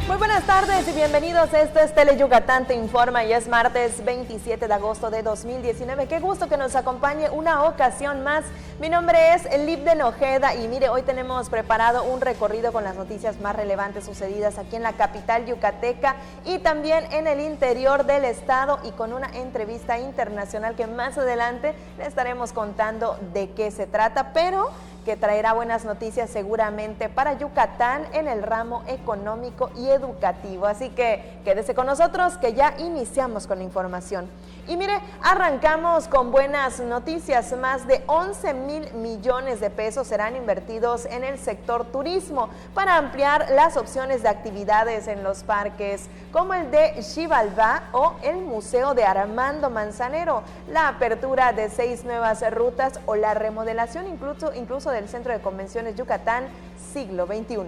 Muy buenas tardes y bienvenidos. Esto es Tele Yucatán Te Informa y es martes 27 de agosto de 2019. Qué gusto que nos acompañe una ocasión más. Mi nombre es Lipden Ojeda y mire, hoy tenemos preparado un recorrido con las noticias más relevantes sucedidas aquí en la capital yucateca y también en el interior del estado, y con una entrevista internacional que más adelante le estaremos contando de qué se trata, pero que traerá buenas noticias seguramente para Yucatán en el ramo económico y educativo. Así que quédese con nosotros que ya iniciamos con la información. Y mire, arrancamos con buenas noticias. Más de 11,000 millones de pesos serán invertidos en el sector turismo para ampliar las opciones de actividades en los parques, como el de Xibalbá o el Museo de Armando Manzanero, la apertura de 6 nuevas rutas o la remodelación incluso del Centro de Convenciones Yucatán Siglo XXI.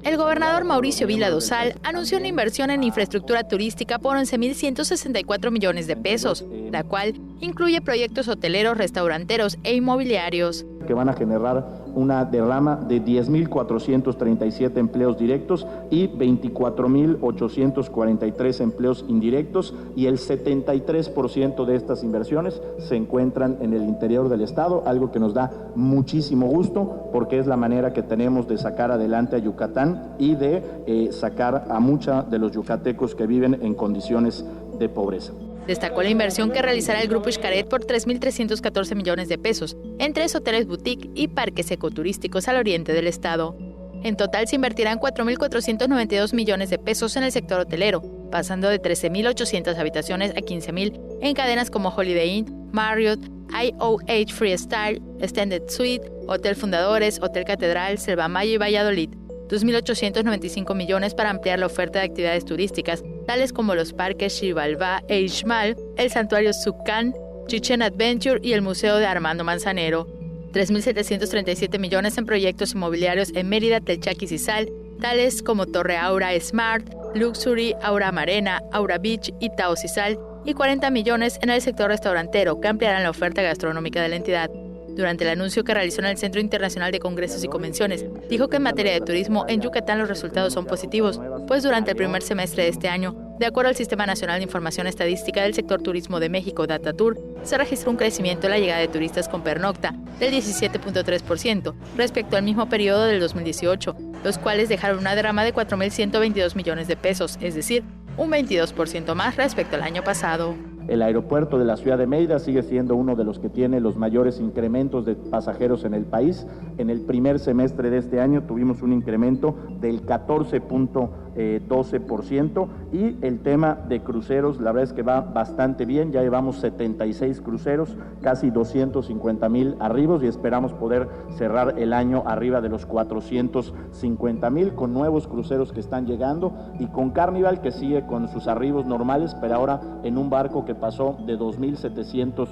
El gobernador Mauricio Vila Dosal anunció una inversión en infraestructura turística por 11,164 millones de pesos, la cual incluye proyectos hoteleros, restauranteros e inmobiliarios, que van a generar una derrama de 10,437 empleos directos y 24,843 empleos indirectos, y el 73% de estas inversiones se encuentran en el interior del estado, algo que nos da muchísimo gusto porque es la manera que tenemos de sacar adelante a Yucatán y de sacar a muchos de los yucatecos que viven en condiciones de pobreza. Destacó la inversión que realizará el Grupo Xcaret por 3,314 millones de pesos en 3 hoteles boutique y parques ecoturísticos al oriente del estado. En total se invertirán 4,492 millones de pesos en el sector hotelero, pasando de 13,800 habitaciones a 15,000 en cadenas como Holiday Inn, Marriott, IOH Freestyle, Extended Suite, Hotel Fundadores, Hotel Catedral, Selva Maya y Valladolid. 2,895 millones para ampliar la oferta de actividades turísticas, tales como los parques Xibalbá e Ixmal, el santuario Zucán, Chichen Adventure y el Museo de Armando Manzanero. 3,737 millones en proyectos inmobiliarios en Mérida, Telchac y Cizal, tales como Torre Aura Smart, Luxury, Aura Marena, Aura Beach y Tao Cizal, y 40 millones en el sector restaurantero, que ampliarán la oferta gastronómica de la entidad. Durante el anuncio que realizó en el Centro Internacional de Congresos y Convenciones, dijo que en materia de turismo en Yucatán los resultados son positivos, pues durante el primer semestre de este año, de acuerdo al Sistema Nacional de Información Estadística del Sector Turismo de México, DataTour, se registró un crecimiento en la llegada de turistas con pernocta del 17,3% respecto al mismo periodo del 2018, los cuales dejaron una derrama de 4,122 millones de pesos, es decir, un 22% más respecto al año pasado. El aeropuerto de la ciudad de Mérida sigue siendo uno de los que tiene los mayores incrementos de pasajeros en el país. En el primer semestre de este año tuvimos un incremento del 14,12%, y el tema de cruceros, la verdad es que va bastante bien. Ya llevamos 76 cruceros, casi 250,000 arribos, y esperamos poder cerrar el año arriba de los 450,000 con nuevos cruceros que están llegando, y con Carnival, que sigue con sus arribos normales, pero ahora en un barco que pasó de 2,700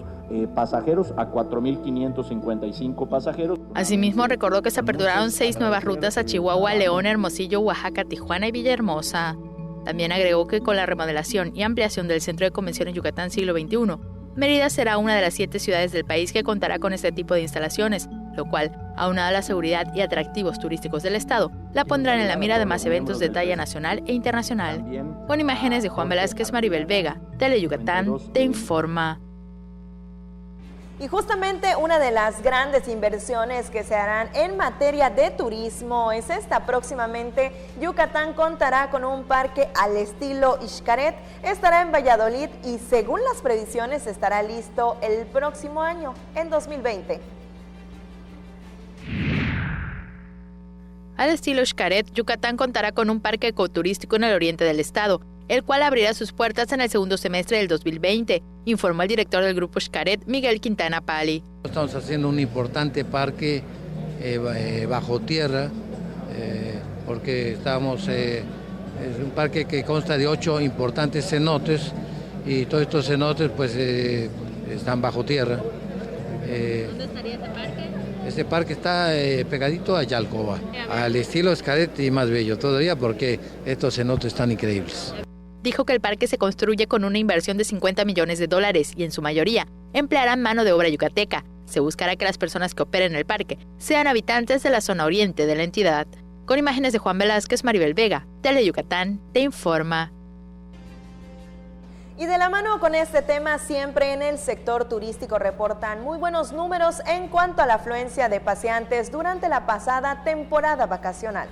pasajeros a 4,555 pasajeros. Asimismo, recordó que se aperturaron 6 nuevas rutas a Chihuahua, León, Hermosillo, Oaxaca, Tijuana y Villahermosa. También agregó que con la remodelación y ampliación del Centro de Convenciones Yucatán Siglo XXI, Mérida será una de las 7 ciudades del país que contará con este tipo de instalaciones, lo cual, aunado a la seguridad y atractivos turísticos del estado, la pondrán en la mira de más eventos de talla nacional e internacional. Con imágenes de Juan Velázquez, Maribel Vega, Tele Yucatán Te Informa. Y justamente una de las grandes inversiones que se harán en materia de turismo es esta. Próximamente Yucatán contará con un parque al estilo Xcaret. Estará en Valladolid y según las previsiones estará listo el próximo año, en 2020. Al estilo Xcaret, Yucatán contará con un parque ecoturístico en el oriente del estado, el cual abrirá sus puertas en el segundo semestre del 2020, informó el director del Grupo Xcaret, Miguel Quintana Pali. Estamos haciendo un importante parque bajo tierra, porque es un parque que consta de 8 importantes cenotes, y todos estos cenotes pues están bajo tierra. ¿Dónde estaría ese parque? Este parque está pegadito a Yalcoba, al estilo Xcaret y más bello todavía, porque estos cenotes están increíbles. Dijo que el parque se construye con una inversión de $50 millones y en su mayoría emplearán mano de obra yucateca. Se buscará que las personas que operen el parque sean habitantes de la zona oriente de la entidad. Con imágenes de Juan Velázquez, Maribel Vega, Tele Yucatán, te informa. Y de la mano con este tema, siempre en el sector turístico reportan muy buenos números en cuanto a la afluencia de paseantes durante la pasada temporada vacacional.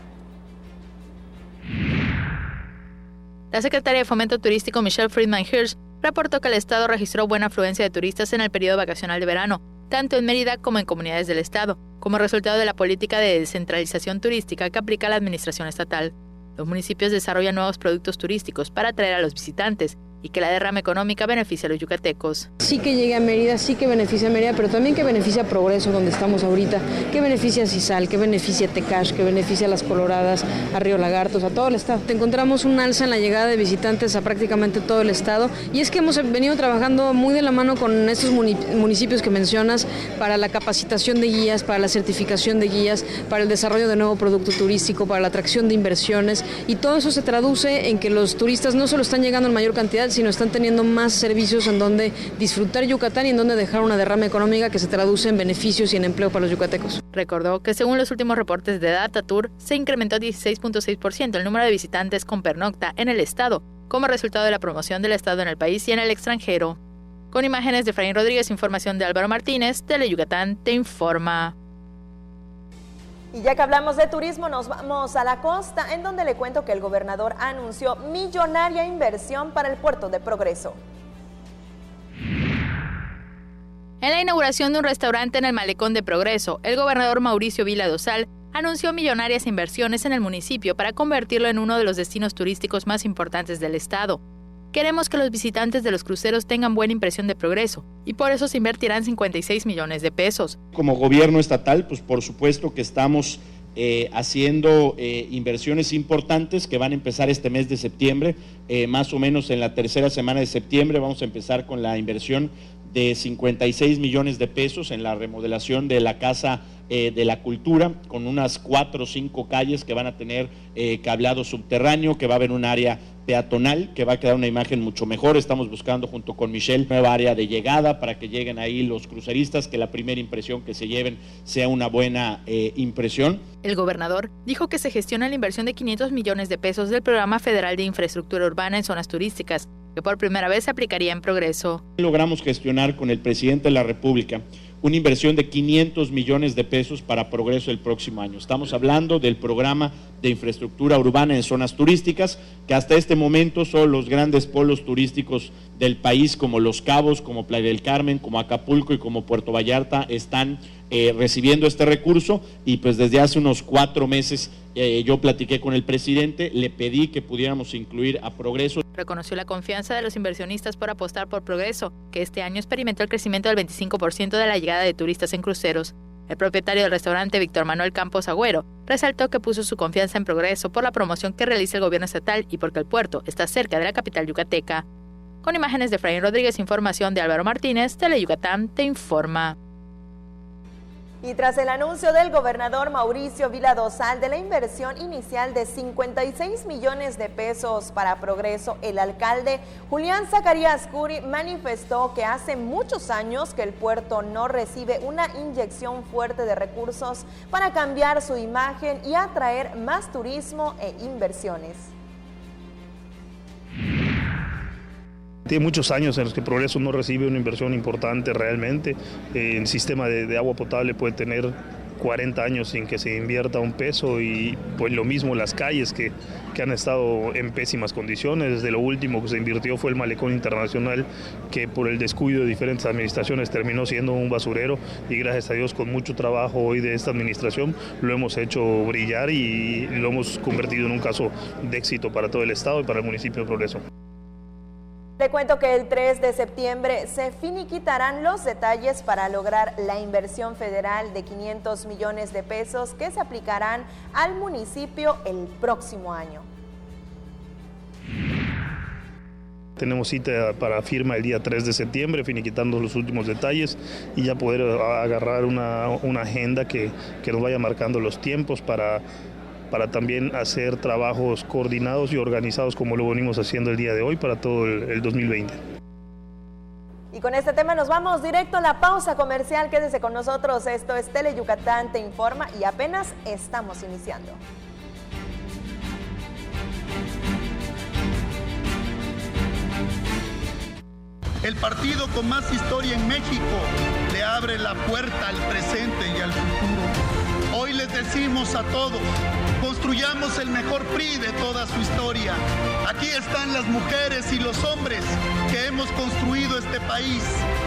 La secretaria de Fomento Turístico Michelle Friedman Hirsch reportó que el estado registró buena afluencia de turistas en el periodo vacacional de verano, tanto en Mérida como en comunidades del estado, como resultado de la política de descentralización turística que aplica la administración estatal. Los municipios desarrollan nuevos productos turísticos para atraer a los visitantes y que la derrama económica beneficie a los yucatecos. Sí que llegue a Mérida, sí que beneficia a Mérida, pero también que beneficia a Progreso, donde estamos ahorita, que beneficia a Cizal, que beneficia a Tecash, que beneficia a Las Coloradas, a Río Lagartos, a todo el estado. Te encontramos un alza en la llegada de visitantes a prácticamente todo el estado, y es que hemos venido trabajando muy de la mano con estos municipios que mencionas para la capacitación de guías, para la certificación de guías, para el desarrollo de nuevo producto turístico, para la atracción de inversiones, y todo eso se traduce en que los turistas no solo están llegando en mayor cantidad, sino están teniendo más servicios en donde disfrutar Yucatán y en donde dejar una derrama económica que se traduce en beneficios y en empleo para los yucatecos. Recordó que según los últimos reportes de DataTour, se incrementó 16.6% el número de visitantes con pernocta en el estado, como resultado de la promoción del estado en el país y en el extranjero. Con imágenes de Efraín Rodríguez, información de Álvaro Martínez, Tele Yucatán te informa. Y ya que hablamos de turismo, nos vamos a la costa, en donde le cuento que el gobernador anunció millonaria inversión para el puerto de Progreso. En la inauguración de un restaurante en el malecón de Progreso, el gobernador Mauricio Vila Dosal anunció millonarias inversiones en el municipio para convertirlo en uno de los destinos turísticos más importantes del estado. Queremos que los visitantes de los cruceros tengan buena impresión de Progreso y por eso se invertirán 56 millones de pesos. Como gobierno estatal, pues por supuesto que estamos haciendo inversiones importantes que van a empezar este mes de septiembre, más o menos en la tercera semana de septiembre vamos a empezar con la inversión de 56 millones de pesos en la remodelación de la Casa de la Cultura, con unas 4 o 5 calles que van a tener cableado subterráneo, que va a haber un área peatonal, que va a quedar una imagen mucho mejor. Estamos buscando junto con Michelle nueva área de llegada para que lleguen ahí los cruceristas, que la primera impresión que se lleven sea una buena impresión. El gobernador dijo que se gestiona la inversión de 500 millones de pesos del Programa Federal de Infraestructura Urbana en Zonas Turísticas, que por primera vez se aplicaría en Progreso. Logramos gestionar con el presidente de la República una inversión de 500 millones de pesos para Progreso el próximo año. Estamos hablando del programa de infraestructura urbana en zonas turísticas, que hasta este momento son los grandes polos turísticos del país, como Los Cabos, como Playa del Carmen, como Acapulco y como Puerto Vallarta, están recibiendo este recurso, y pues desde hace unos 4 meses yo platiqué con el presidente, le pedí que pudiéramos incluir a Progreso. Reconoció la confianza de los inversionistas por apostar por Progreso, que este año experimentó el crecimiento del 25% de la llegada de turistas en cruceros. El propietario del restaurante, Víctor Manuel Campos Agüero, resaltó que puso su confianza en Progreso por la promoción que realiza el gobierno estatal y porque el puerto está cerca de la capital yucateca. Con imágenes de Efraín Rodríguez, información de Álvaro Martínez, Tele Yucatán te informa. Y tras el anuncio del gobernador Mauricio Vila Dosal de la inversión inicial de 56 millones de pesos para Progreso, el alcalde Julián Zacarías Curi manifestó que hace muchos años que el puerto no recibe una inyección fuerte de recursos para cambiar su imagen y atraer más turismo e inversiones. Tiene muchos años en los que Progreso no recibe una inversión importante realmente. El sistema de agua potable puede tener 40 años sin que se invierta un peso, y pues lo mismo las calles que han estado en pésimas condiciones. Desde lo último que se invirtió fue el Malecón Internacional, que por el descuido de diferentes administraciones terminó siendo un basurero, y gracias a Dios con mucho trabajo hoy de esta administración lo hemos hecho brillar y lo hemos convertido en un caso de éxito para todo el estado y para el municipio de Progreso. Te cuento que el 3 de septiembre se finiquitarán los detalles para lograr la inversión federal de 500 millones de pesos que se aplicarán al municipio el próximo año. Tenemos cita para firma el día 3 de septiembre, finiquitando los últimos detalles y ya poder agarrar una agenda que nos vaya marcando los tiempos para también hacer trabajos coordinados y organizados como lo venimos haciendo el día de hoy para todo el 2020. Y con este tema nos vamos directo a la pausa comercial. Quédese con nosotros, esto es Tele Yucatán Te Informa y apenas estamos iniciando. El partido con más historia en México le abre la puerta al presente y al futuro. Hoy les decimos a todos, construyamos el mejor PRI de toda su historia. Aquí están las mujeres y los hombres que hemos construido este país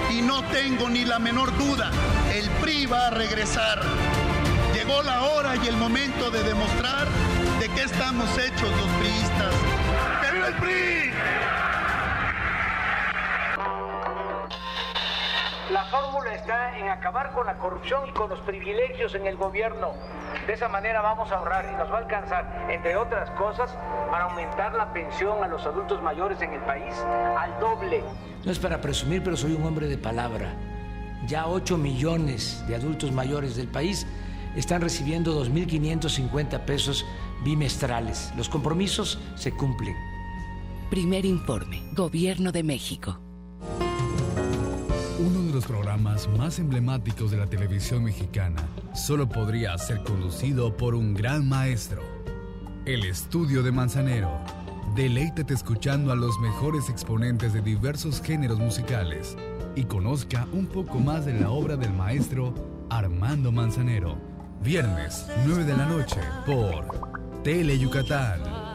y no tengo ni la menor duda, el PRI va a regresar. Llegó la hora y el momento de demostrar de qué estamos hechos los priistas. ¡Que viva el PRI! La fórmula está en acabar con la corrupción y con los privilegios en el gobierno. De esa manera vamos a ahorrar y nos va a alcanzar, entre otras cosas, para aumentar la pensión a los adultos mayores en el país al doble. No es para presumir, pero soy un hombre de palabra. Ya 8 millones de adultos mayores del país están recibiendo 2.550 pesos bimestrales. Los compromisos se cumplen. Primer informe, Gobierno de México. Uno de los programas más emblemáticos de la televisión mexicana solo podría ser conducido por un gran maestro. El Estudio de Manzanero. Deleítate escuchando a los mejores exponentes de diversos géneros musicales y conozca un poco más de la obra del maestro Armando Manzanero. Viernes, 9 de la noche, por Tele Yucatán.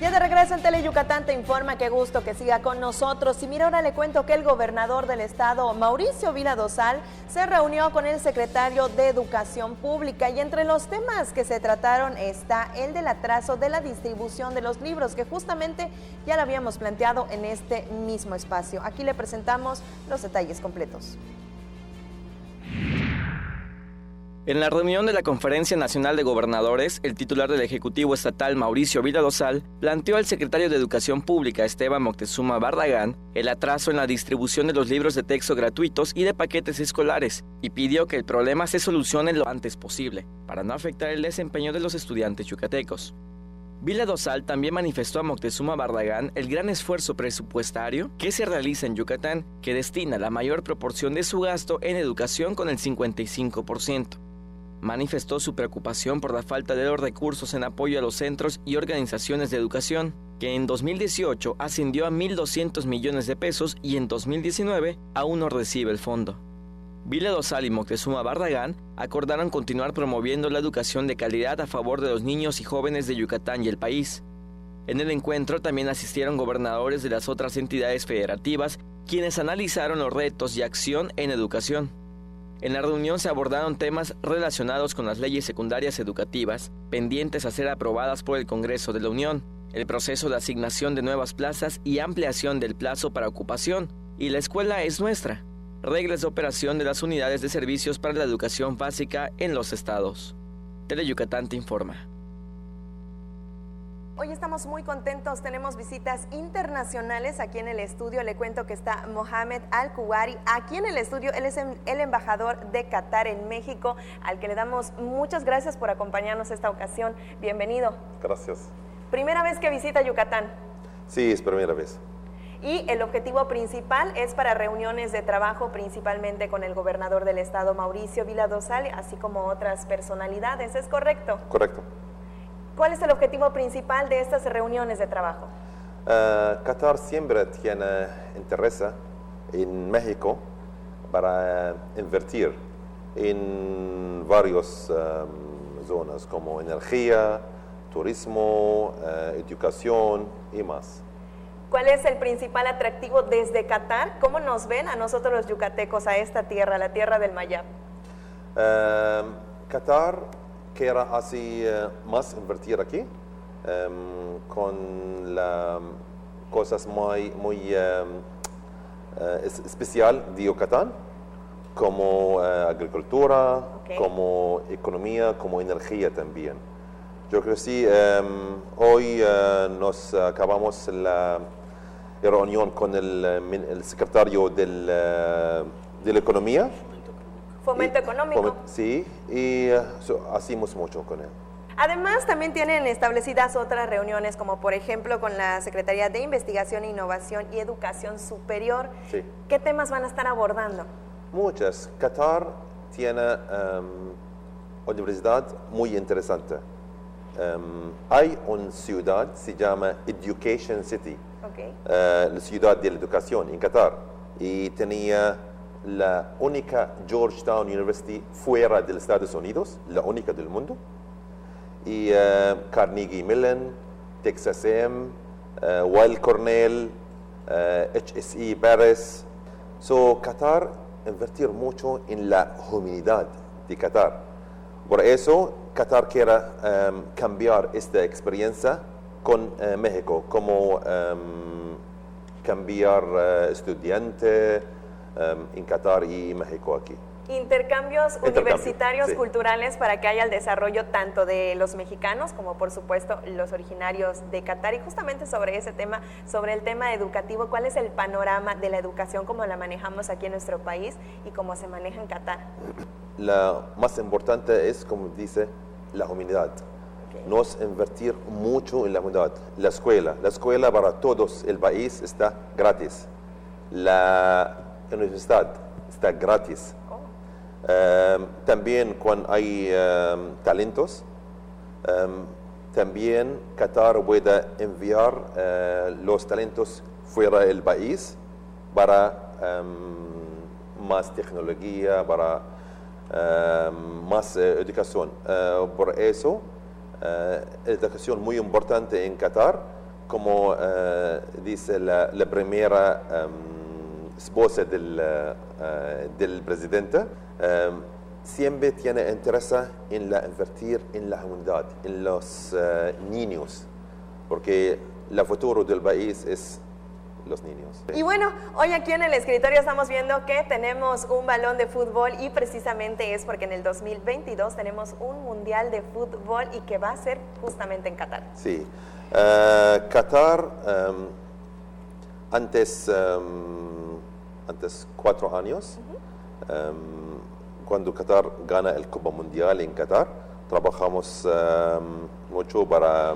Ya de regreso en Tele Yucatán te informa, qué gusto que siga con nosotros. Y mira, ahora le cuento que el gobernador del estado, Mauricio Vila Dosal, se reunió con el secretario de Educación Pública y entre los temas que se trataron está el del atraso de la distribución de los libros, que justamente ya lo habíamos planteado en este mismo espacio. Aquí le presentamos los detalles completos. En la reunión de la Conferencia Nacional de Gobernadores, el titular del Ejecutivo Estatal, Mauricio Vila Dosal, planteó al secretario de Educación Pública, Esteban Moctezuma Barragán, el atraso en la distribución de los libros de texto gratuitos y de paquetes escolares, y pidió que el problema se solucione lo antes posible, para no afectar el desempeño de los estudiantes yucatecos. Vila Dosal también manifestó a Moctezuma Barragán el gran esfuerzo presupuestario que se realiza en Yucatán, que destina la mayor proporción de su gasto en educación con el 55%. Manifestó su preocupación por la falta de los recursos en apoyo a los centros y organizaciones de educación, que en 2018 ascendió a 1.200 millones de pesos y en 2019 aún no recibe el fondo. Vila Dosal y Moctezuma Barragán acordaron continuar promoviendo la educación de calidad a favor de los niños y jóvenes de Yucatán y el país. En el encuentro también asistieron gobernadores de las otras entidades federativas, quienes analizaron los retos y acción en educación. En la reunión se abordaron temas relacionados con las leyes secundarias educativas, pendientes a ser aprobadas por el Congreso de la Unión, el proceso de asignación de nuevas plazas y ampliación del plazo para ocupación, y la escuela es nuestra, reglas de operación de las unidades de servicios para la educación básica en los estados. Tele Yucatán te informa. Hoy estamos muy contentos, tenemos visitas internacionales aquí en el estudio. Le cuento que está Mohamed Al-Kuwari aquí en el estudio. Él es el embajador de Qatar en México, al que le damos muchas gracias por acompañarnos esta ocasión. Bienvenido. Gracias. ¿Primera vez que visita Yucatán? Sí, es primera vez. Y el objetivo principal es para reuniones de trabajo, principalmente con el gobernador del estado, Mauricio Vila Dosal, así como otras personalidades, ¿es correcto? Correcto. ¿Cuál es el objetivo principal de estas reuniones de trabajo? Qatar siempre tiene interés en México para invertir en varias zonas como energía, turismo, educación y más. ¿Cuál es el principal atractivo desde Qatar? ¿Cómo nos ven a nosotros los yucatecos, a esta tierra, la tierra del Mayab? Qatar quiere así más invertir aquí con las cosas muy especial de Yucatán, como agricultura, como economía, como energía también. Yo creo que sí, hoy nos acabamos la reunión con el secretario de la Economía. Fomento económico. Sí, y hacemos mucho con él. Además, también tienen establecidas otras reuniones, como por ejemplo con la Secretaría de Investigación, Innovación y Educación Superior. Sí. ¿Qué temas van a estar abordando? Muchas. Qatar tiene universidad muy interesante. hay una ciudad, se llama Education City, la ciudad de la educación en Qatar, y tenía la única Georgetown University fuera de los Estados Unidos, la única del mundo, y Carnegie Mellon, Texas A&M, Weill Cornell, HSE Paris. Qatar invertir mucho en la humanidad de Qatar. Por eso Qatar quiere cambiar esta experiencia con México, como cambiar estudiante en Qatar y México aquí. Intercambios universitarios, sí, culturales, para que haya el desarrollo tanto de los mexicanos como por supuesto los originarios de Qatar. Y justamente sobre ese tema, sobre el tema educativo, ¿cuál es el panorama de la educación como la manejamos aquí en nuestro país y cómo se maneja en Qatar? La más importante es, como dice, la humanidad. Nos invertir mucho en la humanidad. La escuela para todos el país está gratis. La universidad está gratis. También cuando hay talentos, también Qatar puede enviar los talentos fuera del país para más tecnología, para más educación. Por eso, educación muy importante en Qatar, como dice la primera esposa del presidente, siempre tiene interés en invertir en la humanidad, en los niños, porque el futuro del país es los niños. Y bueno, hoy aquí en el escritorio estamos viendo que tenemos un balón de fútbol y precisamente es porque en el 2022 tenemos un mundial de fútbol y que va a ser justamente en Qatar. Sí, Qatar antes 4 años, cuando Qatar gana el Copa Mundial en Qatar, trabajamos mucho para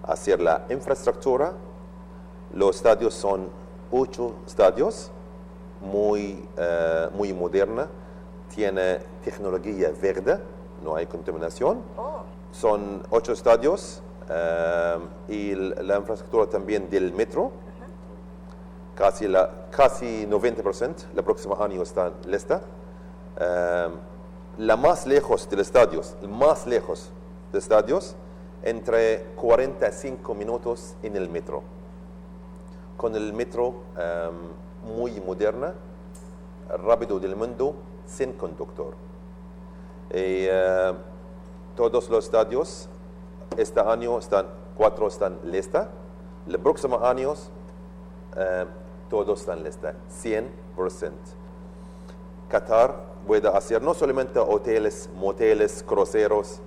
hacer la infraestructura. Los estadios son 8 estadios, muy moderna, tiene tecnología verde, no hay contaminación. Son 8 estadios y la infraestructura también del metro. Casi 90%, el próximo año está lista. La más lejos de los estadios, entre 45 minutos en el metro. Con el metro muy moderna, rápido del mundo, sin conductor. Todos los estadios, este año 4 están listos. El próximo año, todos están listos, 100%. Qatar puede hacer no solamente hoteles, moteles, cruceros,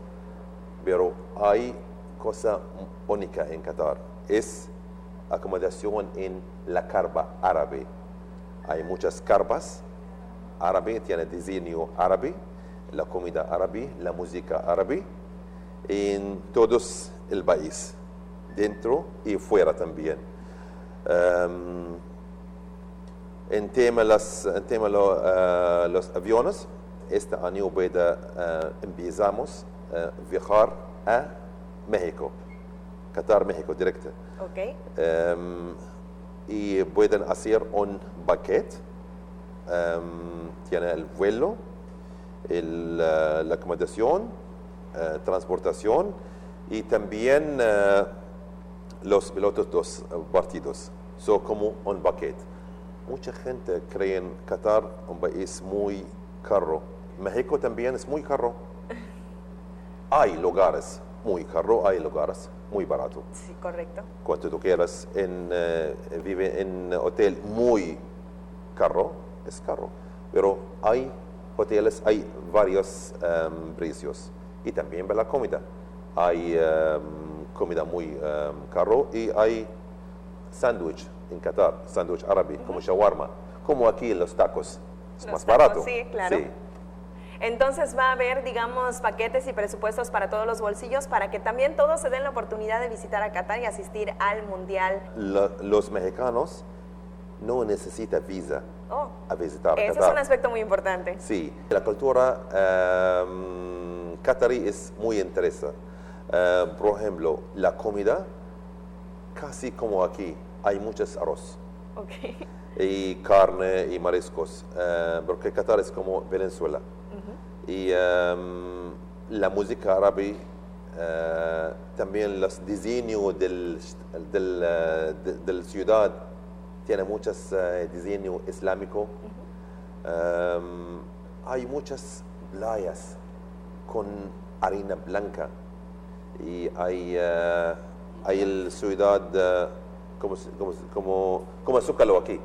pero hay cosa única en Qatar. Es acomodación en la carpa árabe. Hay muchas carpas árabes, tiene diseño árabe, la comida árabe, la música árabe, en todo el país, dentro y fuera también. En tema los aviones, este año empezamos a viajar a México, Qatar, México, directo. Y pueden hacer un paquete, tiene el vuelo, la acomodación, transportación y también los pilotos dos partidos. Como un paquete. Mucha gente cree en Qatar un país muy caro. México también es muy caro. Hay lugares muy caros, hay lugares muy baratos. Sí, correcto. Cuando tú quieras vive en hotel muy caro, es caro. Pero hay hoteles, hay varios precios. Y también para la comida. Hay comida muy caro y hay sándwich en Qatar, sándwich árabe, como shawarma, como aquí los tacos. Es más barato. Sí, claro. Sí. Entonces va a haber, digamos, paquetes y presupuestos para todos los bolsillos para que también todos se den la oportunidad de visitar a Qatar y asistir al Mundial. Los mexicanos no necesitan visa a visitar Qatar. Eso es un aspecto muy importante. Sí, la cultura qatarí es muy interesante. Por ejemplo, la comida, casi como aquí, hay muchos arroz. Okay. Y carne y mariscos, porque Qatar es como Venezuela. Y la música árabe, también los diseños del ciudad, tiene muchos diseños islámicos. Hay muchas playas con arena blanca y hay la ciudad como Zócalo aquí,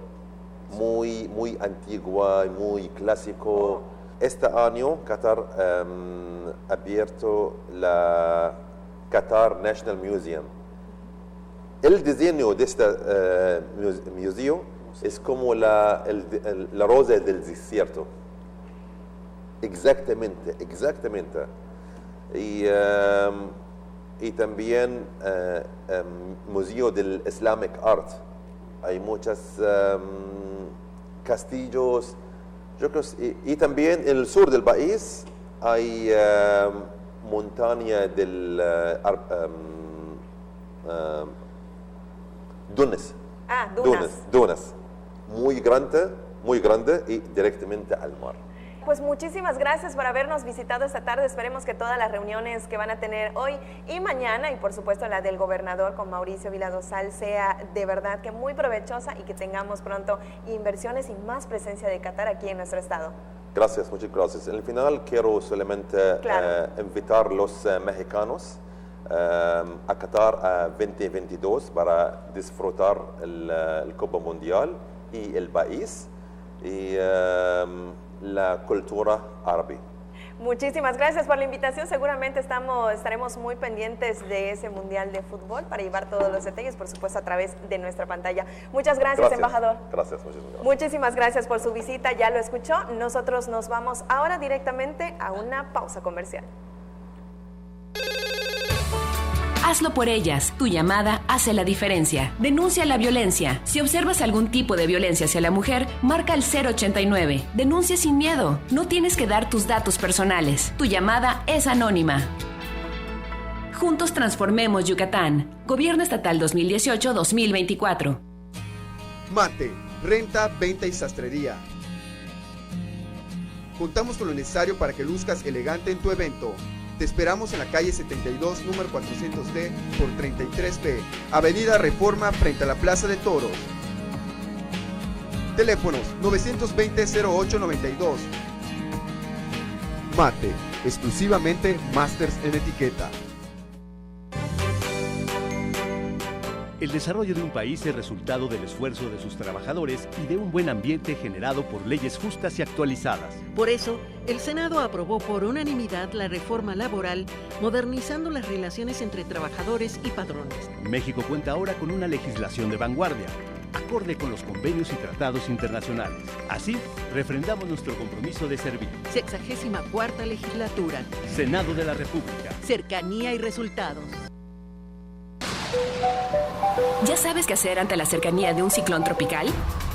muy antigua, muy clásico. Este año Qatar ha abierto la Qatar National Museum. El diseño de este museo es como la rosa del desierto. Exactamente. Y también Museo del Islamic Art. Hay muchos castillos. Y también en el sur del país hay montaña del dunas. Dunas. Muy grande y directamente al mar. Pues muchísimas gracias por habernos visitado esta tarde. Esperemos que todas las reuniones que van a tener hoy y mañana, y por supuesto la del gobernador con Mauricio Vila Dosal, sea de verdad que muy provechosa y que tengamos pronto inversiones y más presencia de Qatar aquí en nuestro estado. Gracias, muchas gracias. En el final quiero solamente invitar a los mexicanos a Qatar 2022 para disfrutar el Copa Mundial y el país y la cultura árabe. Muchísimas gracias por la invitación. Seguramente estaremos muy pendientes de ese Mundial de Fútbol para llevar todos los detalles, por supuesto, a través de nuestra pantalla. Muchas gracias, embajador. Gracias. Muchísimas gracias por su visita. Ya lo escuchó. Nosotros nos vamos ahora directamente a una pausa comercial. Hazlo por ellas. Tu llamada hace la diferencia. Denuncia la violencia. Si observas algún tipo de violencia hacia la mujer, marca el 089. Denuncia sin miedo. No tienes que dar tus datos personales. Tu llamada es anónima. Juntos transformemos Yucatán. Gobierno Estatal 2018-2024. Mate, renta, venta y sastrería. Contamos con lo necesario para que luzcas elegante en tu evento. Te esperamos en la calle 72, número 400D por 33B, Avenida Reforma, frente a la Plaza de Toros. Teléfonos 920-0892. Mate, exclusivamente Masters en etiqueta. El desarrollo de un país es resultado del esfuerzo de sus trabajadores y de un buen ambiente generado por leyes justas y actualizadas. Por eso, el Senado aprobó por unanimidad la reforma laboral, modernizando las relaciones entre trabajadores y patrones. México cuenta ahora con una legislación de vanguardia, acorde con los convenios y tratados internacionales. Así, refrendamos nuestro compromiso de servir. 64ª legislatura. Senado de la República. Cercanía y resultados. ¿Ya sabes qué hacer ante la cercanía de un ciclón tropical?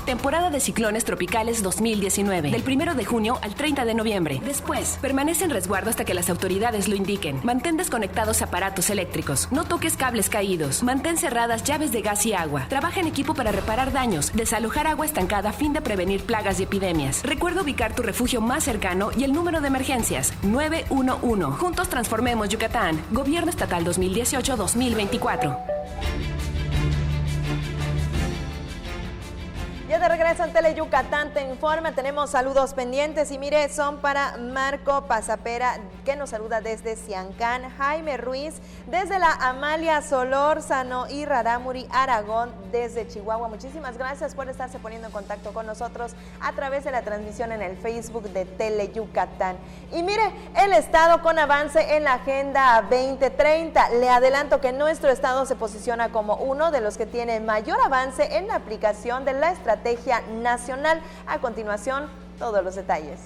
Temporada de ciclones tropicales 2019, del 1 de junio al 30 de noviembre. Después, permanece en resguardo hasta que las autoridades lo indiquen. Mantén desconectados aparatos eléctricos. No toques cables caídos. Mantén cerradas llaves de gas y agua. Trabaja en equipo para reparar daños. Desalojar agua estancada a fin de prevenir plagas y epidemias. Recuerda ubicar tu refugio más cercano y el número de emergencias, 911. Juntos transformemos Yucatán. Gobierno Estatal 2018-2024. Ya de regreso en Tele Yucatán Te Informa, tenemos saludos pendientes y mire, son para Marco Pasapera, que nos saluda desde Ciancán, Jaime Ruiz, desde la Amalia Solórzano y Rarámuri Aragón, desde Chihuahua. Muchísimas gracias por estarse poniendo en contacto con nosotros a través de la transmisión en el Facebook de Tele Yucatán. Y mire, el estado con avance en la Agenda 2030. Le adelanto que nuestro estado se posiciona como uno de los que tiene mayor avance en la aplicación de la estrategia nacional. A continuación, todos los detalles.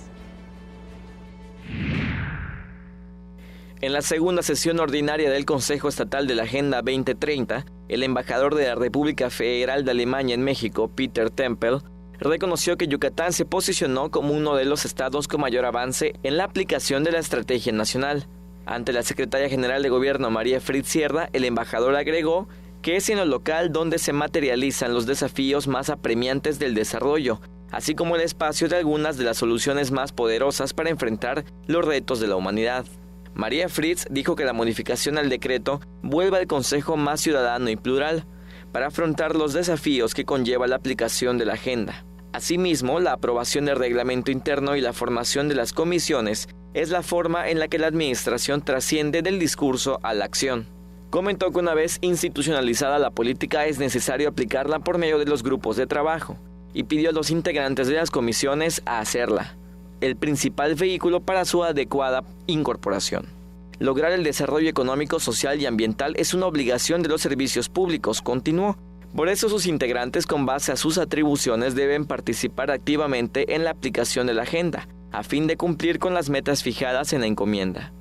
En la segunda sesión ordinaria del Consejo Estatal de la Agenda 2030, el embajador de la República Federal de Alemania en México, Peter Tempel, reconoció que Yucatán se posicionó como uno de los estados con mayor avance en la aplicación de la estrategia nacional. Ante la secretaria general de Gobierno, María Fritz Sierra, el embajador agregó que es en lo local donde se materializan los desafíos más apremiantes del desarrollo, así como el espacio de algunas de las soluciones más poderosas para enfrentar los retos de la humanidad. María Fritz dijo que la modificación al decreto vuelve al Consejo más ciudadano y plural para afrontar los desafíos que conlleva la aplicación de la agenda. Asimismo, la aprobación del reglamento interno y la formación de las comisiones es la forma en la que la administración trasciende del discurso a la acción. Comentó que una vez institucionalizada la política es necesario aplicarla por medio de los grupos de trabajo y pidió a los integrantes de las comisiones a hacerla, el principal vehículo para su adecuada incorporación. Lograr el desarrollo económico, social y ambiental es una obligación de los servicios públicos, continuó. Por eso sus integrantes, con base a sus atribuciones, deben participar activamente en la aplicación de la agenda, a fin de cumplir con las metas fijadas en la encomienda.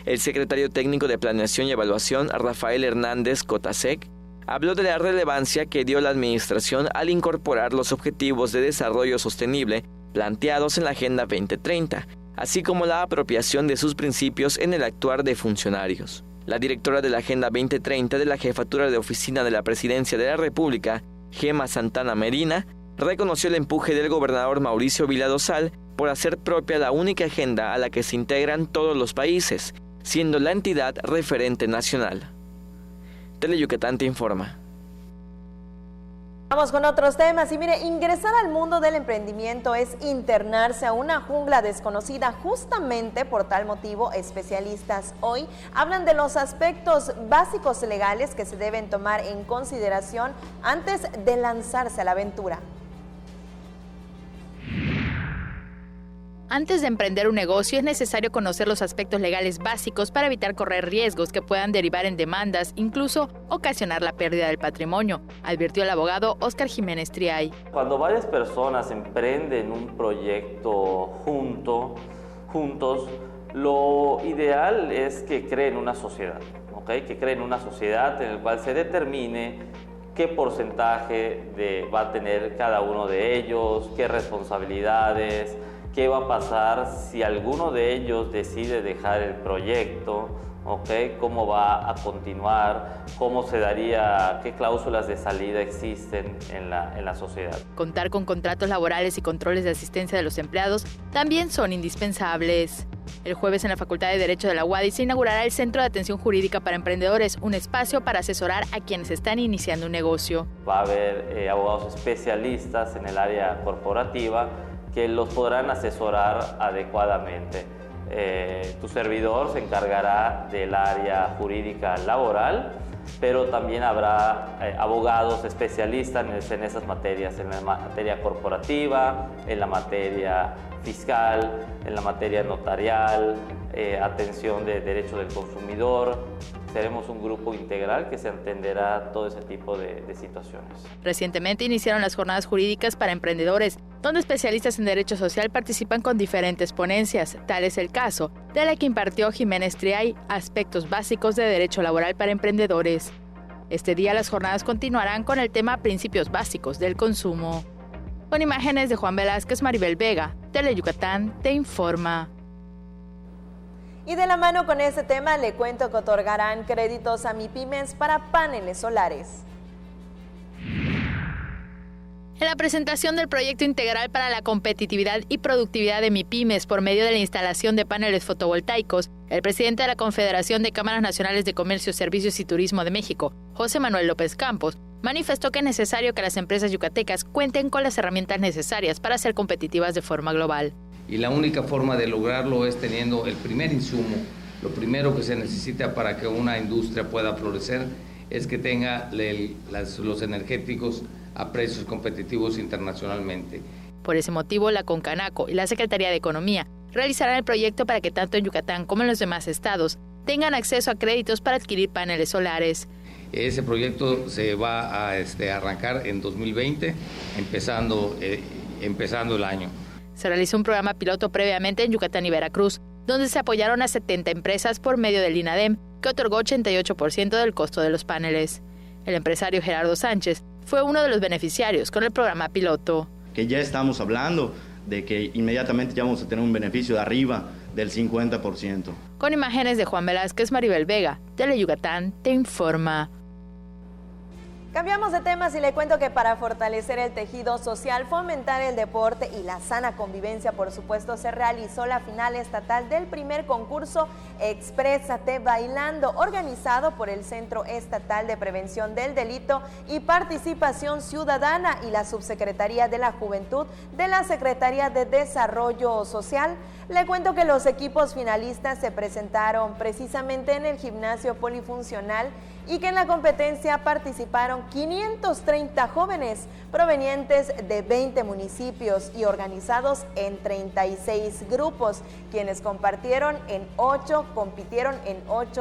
El secretario técnico de Planeación y Evaluación, Rafael Hernández Cotasec, habló de la relevancia que dio la administración al incorporar los objetivos de desarrollo sostenible planteados en la Agenda 2030, así como la apropiación de sus principios en el actuar de funcionarios. La directora de la Agenda 2030 de la Jefatura de Oficina de la Presidencia de la República, Gema Santana Medina, reconoció el empuje del gobernador Mauricio Vila Dosal por hacer propia la única agenda a la que se integran todos los países, siendo la entidad referente nacional. Teleyucatán te informa. Vamos con otros temas y mire, ingresar al mundo del emprendimiento es internarse a una jungla desconocida. Justamente por tal motivo, especialistas hoy hablan de los aspectos básicos legales que se deben tomar en consideración antes de lanzarse a la aventura. Antes de emprender un negocio es necesario conocer los aspectos legales básicos para evitar correr riesgos que puedan derivar en demandas, incluso ocasionar la pérdida del patrimonio, advirtió el abogado Óscar Jiménez Triay. Cuando varias personas emprenden un proyecto juntos, lo ideal es que creen una sociedad, ¿okay? Que creen una sociedad en la cual se determine qué porcentaje va a tener cada uno de ellos, qué responsabilidades, qué va a pasar si alguno de ellos decide dejar el proyecto, ¿okay? Cómo va a continuar, cómo se daría, qué cláusulas de salida existen en la sociedad. Contar con contratos laborales y controles de asistencia de los empleados también son indispensables. El jueves en la Facultad de Derecho de la UADY se inaugurará el Centro de Atención Jurídica para Emprendedores, un espacio para asesorar a quienes están iniciando un negocio. Va a haber abogados especialistas en el área corporativa que los podrán asesorar adecuadamente. Tu servidor se encargará del área jurídica laboral, pero también habrá abogados especialistas en esas materias, en la materia corporativa, en la materia fiscal, en la materia notarial, atención de derecho del consumidor. Seremos un grupo integral que se atenderá todo ese tipo de situaciones. Recientemente iniciaron las jornadas jurídicas para emprendedores, donde especialistas en derecho social participan con diferentes ponencias. Tal es el caso de la que impartió Jiménez Triay, aspectos básicos de derecho laboral para emprendedores. Este día las jornadas continuarán con el tema principios básicos del consumo. Con imágenes de Juan Velázquez, Maribel Vega, Teleyucatán te informa. Y de la mano con este tema le cuento que otorgarán créditos a MIPYMES para paneles solares. En la presentación del proyecto integral para la competitividad y productividad de MIPYMES por medio de la instalación de paneles fotovoltaicos, el presidente de la Confederación de Cámaras Nacionales de Comercio, Servicios y Turismo de México, José Manuel López Campos, manifestó que es necesario que las empresas yucatecas cuenten con las herramientas necesarias para ser competitivas de forma global. Y la única forma de lograrlo es teniendo el primer insumo. Lo primero que se necesita para que una industria pueda florecer es que tenga los energéticos a precios competitivos internacionalmente. Por ese motivo, la Concanaco y la Secretaría de Economía realizarán el proyecto para que tanto en Yucatán como en los demás estados tengan acceso a créditos para adquirir paneles solares. Ese proyecto se va a arrancar en 2020, empezando el año. Se realizó un programa piloto previamente en Yucatán y Veracruz, donde se apoyaron a 70 empresas por medio del INADEM, que otorgó 88% del costo de los paneles. El empresario Gerardo Sánchez fue uno de los beneficiarios con el programa piloto. Que ya estamos hablando de que inmediatamente ya vamos a tener un beneficio de arriba del 50%. Con imágenes de Juan Velázquez, Maribel Vega, Teleyucatán te informa. Cambiamos de temas y le cuento que para fortalecer el tejido social, fomentar el deporte y la sana convivencia, por supuesto, se realizó la final estatal del primer concurso Exprésate Bailando, organizado por el Centro Estatal de Prevención del Delito y Participación Ciudadana y la Subsecretaría de la Juventud de la Secretaría de Desarrollo Social. Le cuento que los equipos finalistas se presentaron precisamente en el gimnasio polifuncional y que en la competencia participaron 530 jóvenes provenientes de 20 municipios y organizados en 36 grupos, quienes compitieron en 8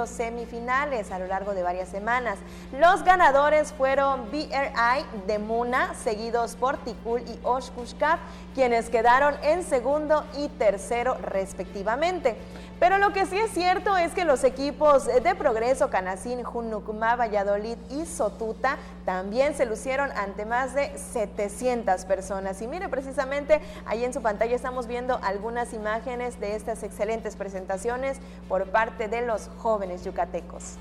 semifinales a lo largo de varias semanas. Los ganadores fueron BRI de Muna, seguidos por Tikul y Oshkushkaf, quienes quedaron en segundo y tercero respectivamente. Pero lo que sí es cierto es que los equipos de Progreso, Canacín, Junucma, Valladolid y Sotuta también se lucieron ante más de 700 personas. Y mire, precisamente ahí en su pantalla estamos viendo algunas imágenes de estas excelentes presentaciones por parte de los jóvenes yucatecos.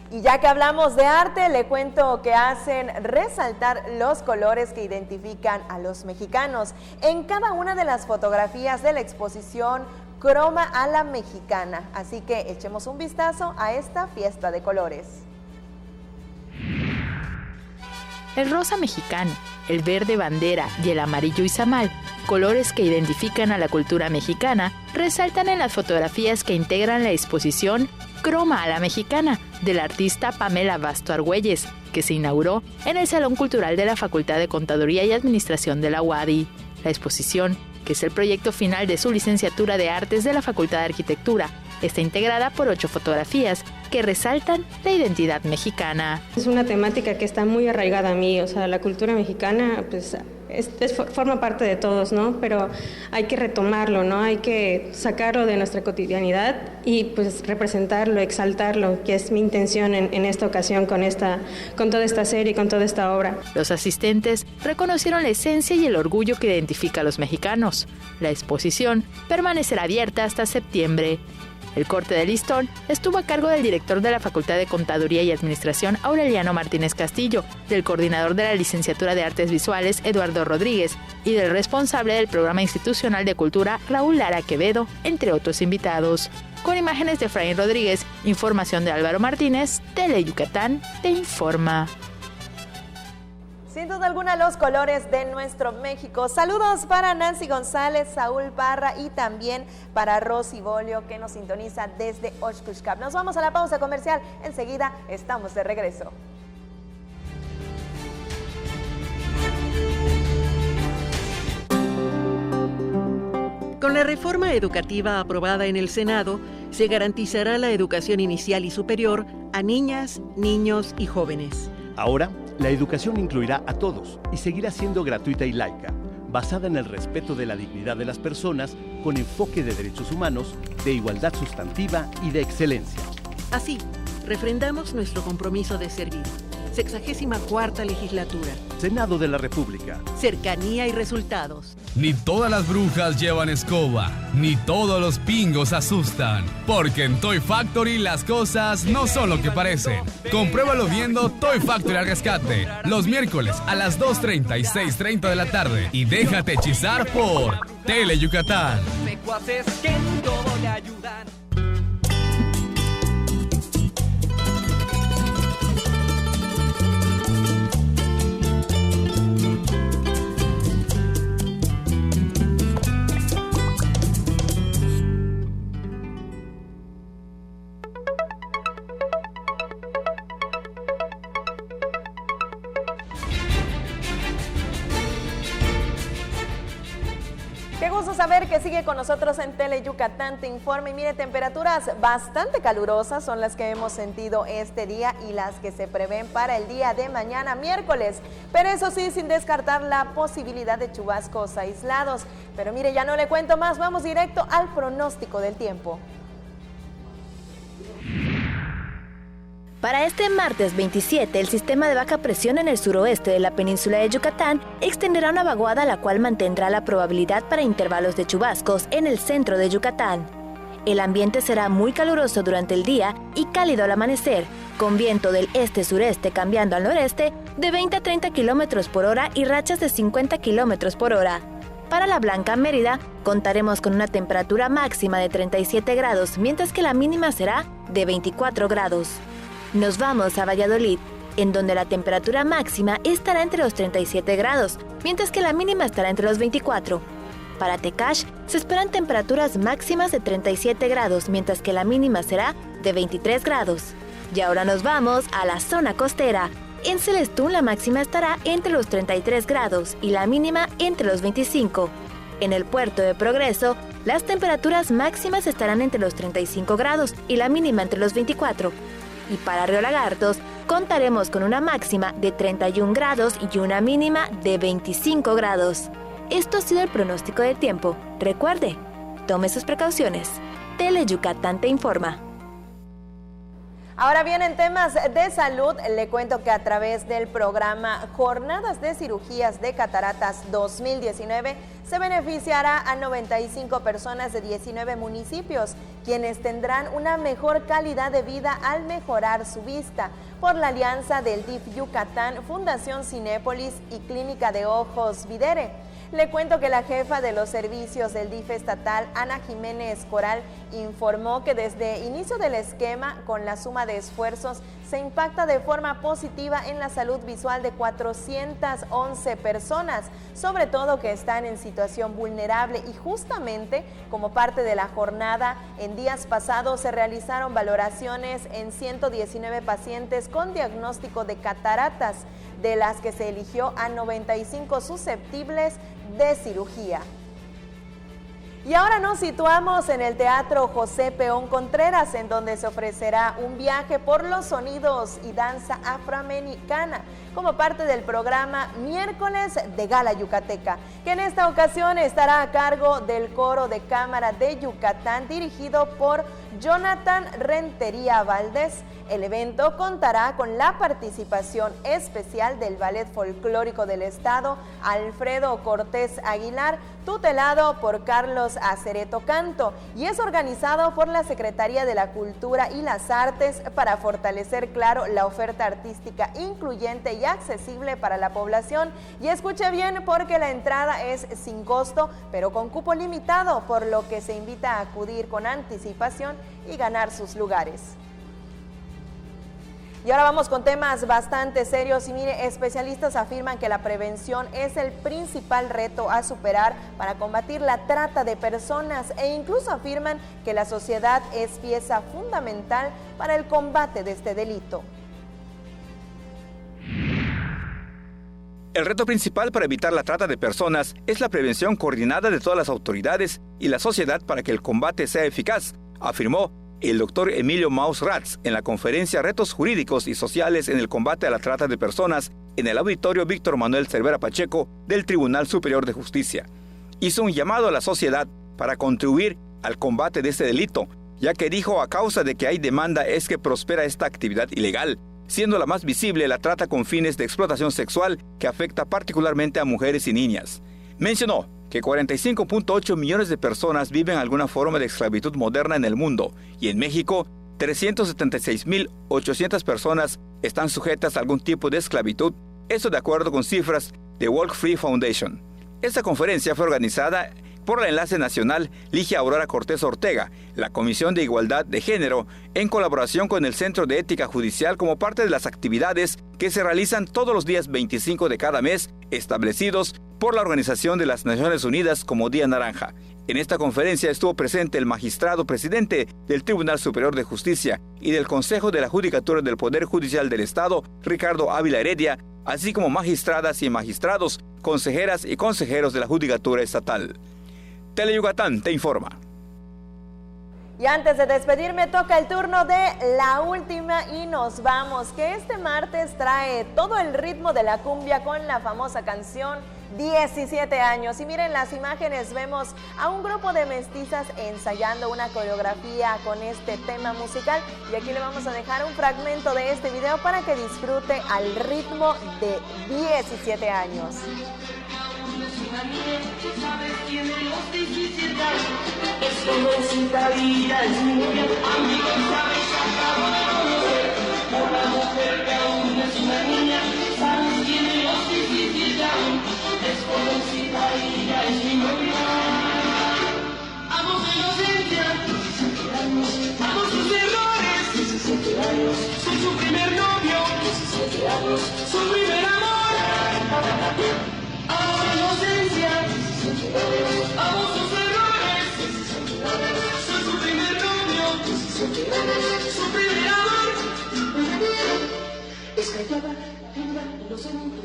Y ya que hablamos de arte, le cuento que hacen resaltar los colores que identifican a los mexicanos. En cada una de las fotografías de la exposición Croma a la Mexicana. Así que echemos un vistazo a esta fiesta de colores. El rosa mexicano, el verde bandera y el amarillo izamal, colores que identifican a la cultura mexicana, resaltan en las fotografías que integran la exposición Croma a la Mexicana, del artista Pamela Basto Argüelles, que se inauguró en el Salón Cultural de la Facultad de Contaduría y Administración de la UADY. La exposición, que es el proyecto final de su licenciatura de Artes de la Facultad de Arquitectura, está integrada por 8 fotografías que resaltan la identidad mexicana. Es una temática que está muy arraigada a mí, o sea, la cultura mexicana pues forma parte de todos, ¿no? Pero hay que retomarlo, ¿no? Hay que sacarlo de nuestra cotidianidad y pues representarlo, exaltarlo, que es mi intención en esta ocasión con toda esta serie, con toda esta obra. Los asistentes reconocieron la esencia y el orgullo que identifica a los mexicanos. La exposición permanecerá abierta hasta septiembre. El corte de listón estuvo a cargo del director de la Facultad de Contaduría y Administración, Aureliano Martínez Castillo, del coordinador de la Licenciatura de Artes Visuales, Eduardo Rodríguez, y del responsable del Programa Institucional de Cultura, Raúl Lara Quevedo, entre otros invitados. Con imágenes de Efraín Rodríguez, información de Álvaro Martínez, Teleyucatán te informa. Sin duda alguna, los colores de nuestro México. Saludos para Nancy González, Saúl Parra y también para Rosy Bolio, que nos sintoniza desde Oshkushkaf. Nos vamos a la pausa comercial. Enseguida estamos de regreso. Con la reforma educativa aprobada en el Senado, se garantizará la educación inicial y superior a niñas, niños y jóvenes. Ahora, la educación incluirá a todos y seguirá siendo gratuita y laica, basada en el respeto de la dignidad de las personas, con enfoque de derechos humanos, de igualdad sustantiva y de excelencia. Así, refrendamos nuestro compromiso de servir. 64ª Legislatura. Senado de la República. Cercanía y resultados. Ni todas las brujas llevan escoba, ni todos los pingos asustan, porque en Toy Factory las cosas no son lo que parecen. Compruébalo viendo Toy Factory al Rescate, los miércoles a las 2:30 y 6:30 de la tarde, y déjate hechizar por Teleyucatán. Qué gusto saber que sigue con nosotros en Teleyucatán te informa. Y mire, temperaturas bastante calurosas son las que hemos sentido este día y las que se prevén para el día de mañana, miércoles. Pero eso sí, sin descartar la posibilidad de chubascos aislados. Pero mire, ya no le cuento más, vamos directo al pronóstico del tiempo. Para este martes 27, el sistema de baja presión en el suroeste de la península de Yucatán extenderá una vaguada la cual mantendrá la probabilidad para intervalos de chubascos en el centro de Yucatán. El ambiente será muy caluroso durante el día y cálido al amanecer, con viento del este-sureste cambiando al noreste de 20 a 30 km por hora y rachas de 50 km por hora. Para la Blanca Mérida, contaremos con una temperatura máxima de 37 grados, mientras que la mínima será de 24 grados. Nos vamos a Valladolid, en donde la temperatura máxima estará entre los 37 grados, mientras que la mínima estará entre los 24. Para Tecash, se esperan temperaturas máximas de 37 grados, mientras que la mínima será de 23 grados. Y ahora nos vamos a la zona costera. En Celestún la máxima estará entre los 33 grados y la mínima entre los 25. En el puerto de Progreso, las temperaturas máximas estarán entre los 35 grados y la mínima entre los 24. Y para Río Lagartos, contaremos con una máxima de 31 grados y una mínima de 25 grados. Esto ha sido el pronóstico del tiempo. Recuerde, tome sus precauciones. Tele Yucatán te informa. Ahora bien, en temas de salud, le cuento que a través del programa Jornadas de Cirugías de Cataratas 2019 se beneficiará a 95 personas de 19 municipios, quienes tendrán una mejor calidad de vida al mejorar su vista, por la alianza del DIF Yucatán, Fundación Cinépolis y Clínica de Ojos Videre. Le cuento que la jefa de los servicios del DIF estatal, Ana Jiménez Coral, informó que desde inicio del esquema, con la suma de esfuerzos, se impacta de forma positiva en la salud visual de 411 personas, sobre todo que están en situación vulnerable, y justamente como parte de la jornada, en días pasados se realizaron valoraciones en 119 pacientes con diagnóstico de cataratas, de las que se eligió a 95 susceptibles de cirugía. Y ahora nos situamos en el Teatro José Peón Contreras, en donde se ofrecerá un viaje por los sonidos y danza afroamericana, como parte del programa Miércoles de Gala Yucateca, que en esta ocasión estará a cargo del Coro de Cámara de Yucatán, dirigido por Jonathan Rentería Valdés. El evento contará con la participación especial del Ballet Folclórico del Estado, Alfredo Cortés Aguilar, tutelado por Carlos Acereto Canto, y es organizado por la Secretaría de la Cultura y las Artes para fortalecer, claro, la oferta artística incluyente y accesible para la población. Y escuche bien, porque la entrada es sin costo, pero con cupo limitado, por lo que se invita a acudir con anticipación y ganar sus lugares. Y ahora vamos con temas bastante serios, y mire, especialistas afirman que la prevención es el principal reto a superar para combatir la trata de personas, e incluso afirman que la sociedad es pieza fundamental para el combate de este delito. El reto principal para evitar la trata de personas es la prevención coordinada de todas las autoridades y la sociedad para que el combate sea eficaz, afirmó el doctor Emilio Maus Ratz en la conferencia Retos Jurídicos y Sociales en el Combate a la Trata de Personas en el auditorio Víctor Manuel Cervera Pacheco del Tribunal Superior de Justicia. Hizo un llamado a la sociedad para contribuir al combate de este delito, ya que dijo, a causa de que hay demanda es que prospera esta actividad ilegal, siendo la más visible la trata con fines de explotación sexual que afecta particularmente a mujeres y niñas. Mencionó que 45.8 millones de personas viven alguna forma de esclavitud moderna en el mundo, y en México 376.800 personas están sujetas a algún tipo de esclavitud, eso de acuerdo con cifras de Walk Free Foundation. Esta conferencia fue organizada por el Enlace Nacional Ligia Aurora Cortés Ortega, la Comisión de Igualdad de Género, en colaboración con el Centro de Ética Judicial, como parte de las actividades que se realizan todos los días 25 de cada mes, establecidos por la Organización de las Naciones Unidas como Día Naranja. En esta conferencia estuvo presente el magistrado presidente del Tribunal Superior de Justicia y del Consejo de la Judicatura del Poder Judicial del Estado, Ricardo Ávila Heredia, así como magistradas y magistrados, consejeras y consejeros de la Judicatura Estatal. Tele Yucatán te informa. Y antes de despedirme, toca el turno de la última y nos vamos, que este martes trae todo el ritmo de la cumbia con la famosa canción 17 años. Y miren las imágenes, vemos a un grupo de mestizas ensayando una coreografía con este tema musical. Y aquí le vamos a dejar un fragmento de este video para que disfrute al ritmo de 17 años. Amo su inocencia, amo sus errores, soy su primer novio, su primer amor. Amo su inocencia, amo sus errores, soy su primer novio, su primer amor. Es callada, inocente.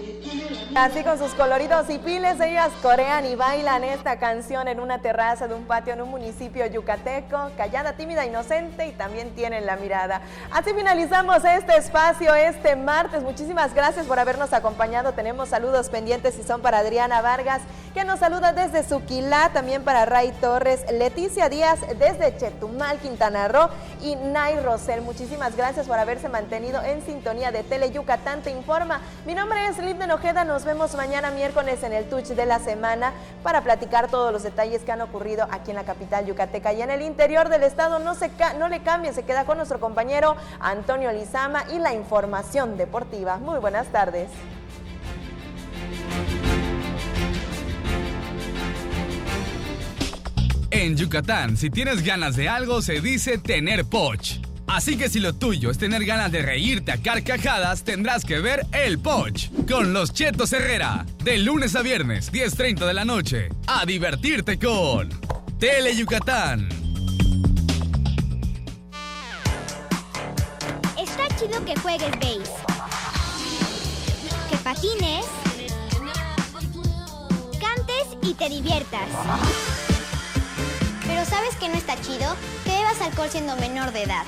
Así con sus coloridos y piles, ellas corean y bailan esta canción en una terraza de un patio en un municipio yucateco, callada, tímida, inocente y también tienen la mirada. Así finalizamos este espacio este martes. Muchísimas gracias por habernos acompañado. Tenemos saludos pendientes y son para Adriana Vargas, que nos saluda desde Suquilá, también para Ray Torres, Leticia Díaz desde Chetumal, Quintana Roo y Nay Rosel. Muchísimas gracias por haberse mantenido en sintonía de Tele Yucatán Te Informa. Mi nombre es Livden Ojeda. Nos vemos mañana miércoles en el Touch de la semana para platicar todos los detalles que han ocurrido aquí en la capital yucateca y en el interior del estado. No le cambie, se queda con nuestro compañero Antonio Lizama y la información deportiva. Muy buenas tardes. En Yucatán, si tienes ganas de algo, se dice tener poch. Así que si lo tuyo es tener ganas de reírte a carcajadas, tendrás que ver El Poch con los Chetos Herrera, de lunes a viernes, 10:30 de la noche. A divertirte con Tele Yucatán. Está chido que juegues base, que patines, cantes y te diviertas. Pero ¿sabes qué no está chido? Que bebas alcohol siendo menor de edad.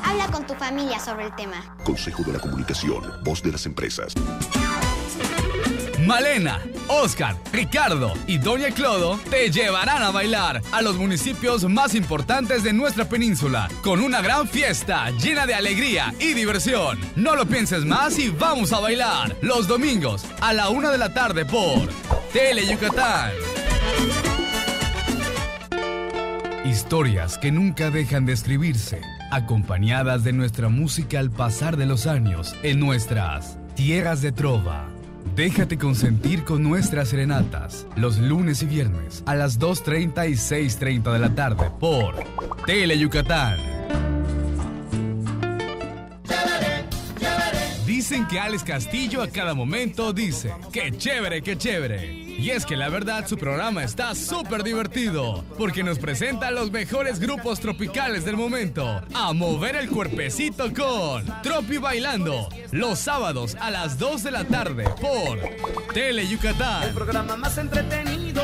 Habla con tu familia sobre el tema. Consejo de la Comunicación, voz de las empresas. Malena, Oscar, Ricardo y Doña Clodo te llevarán a bailar a los municipios más importantes de nuestra península con una gran fiesta llena de alegría y diversión. No lo pienses más y vamos a bailar los domingos a la 1 de la tarde por Tele Yucatán. Historias que nunca dejan de escribirse, acompañadas de nuestra música al pasar de los años en nuestras tierras de trova. Déjate consentir con nuestras serenatas, los lunes y viernes a las 2:30 y 6:30 de la tarde por Tele Yucatán. Dicen que Alex Castillo a cada momento dice, ¡qué chévere, qué chévere! Y es que la verdad su programa está súper divertido, porque nos presenta a los mejores grupos tropicales del momento, a mover el cuerpecito con Tropi Bailando, los sábados a las 2 de la tarde por Tele Yucatán. El programa más entretenido.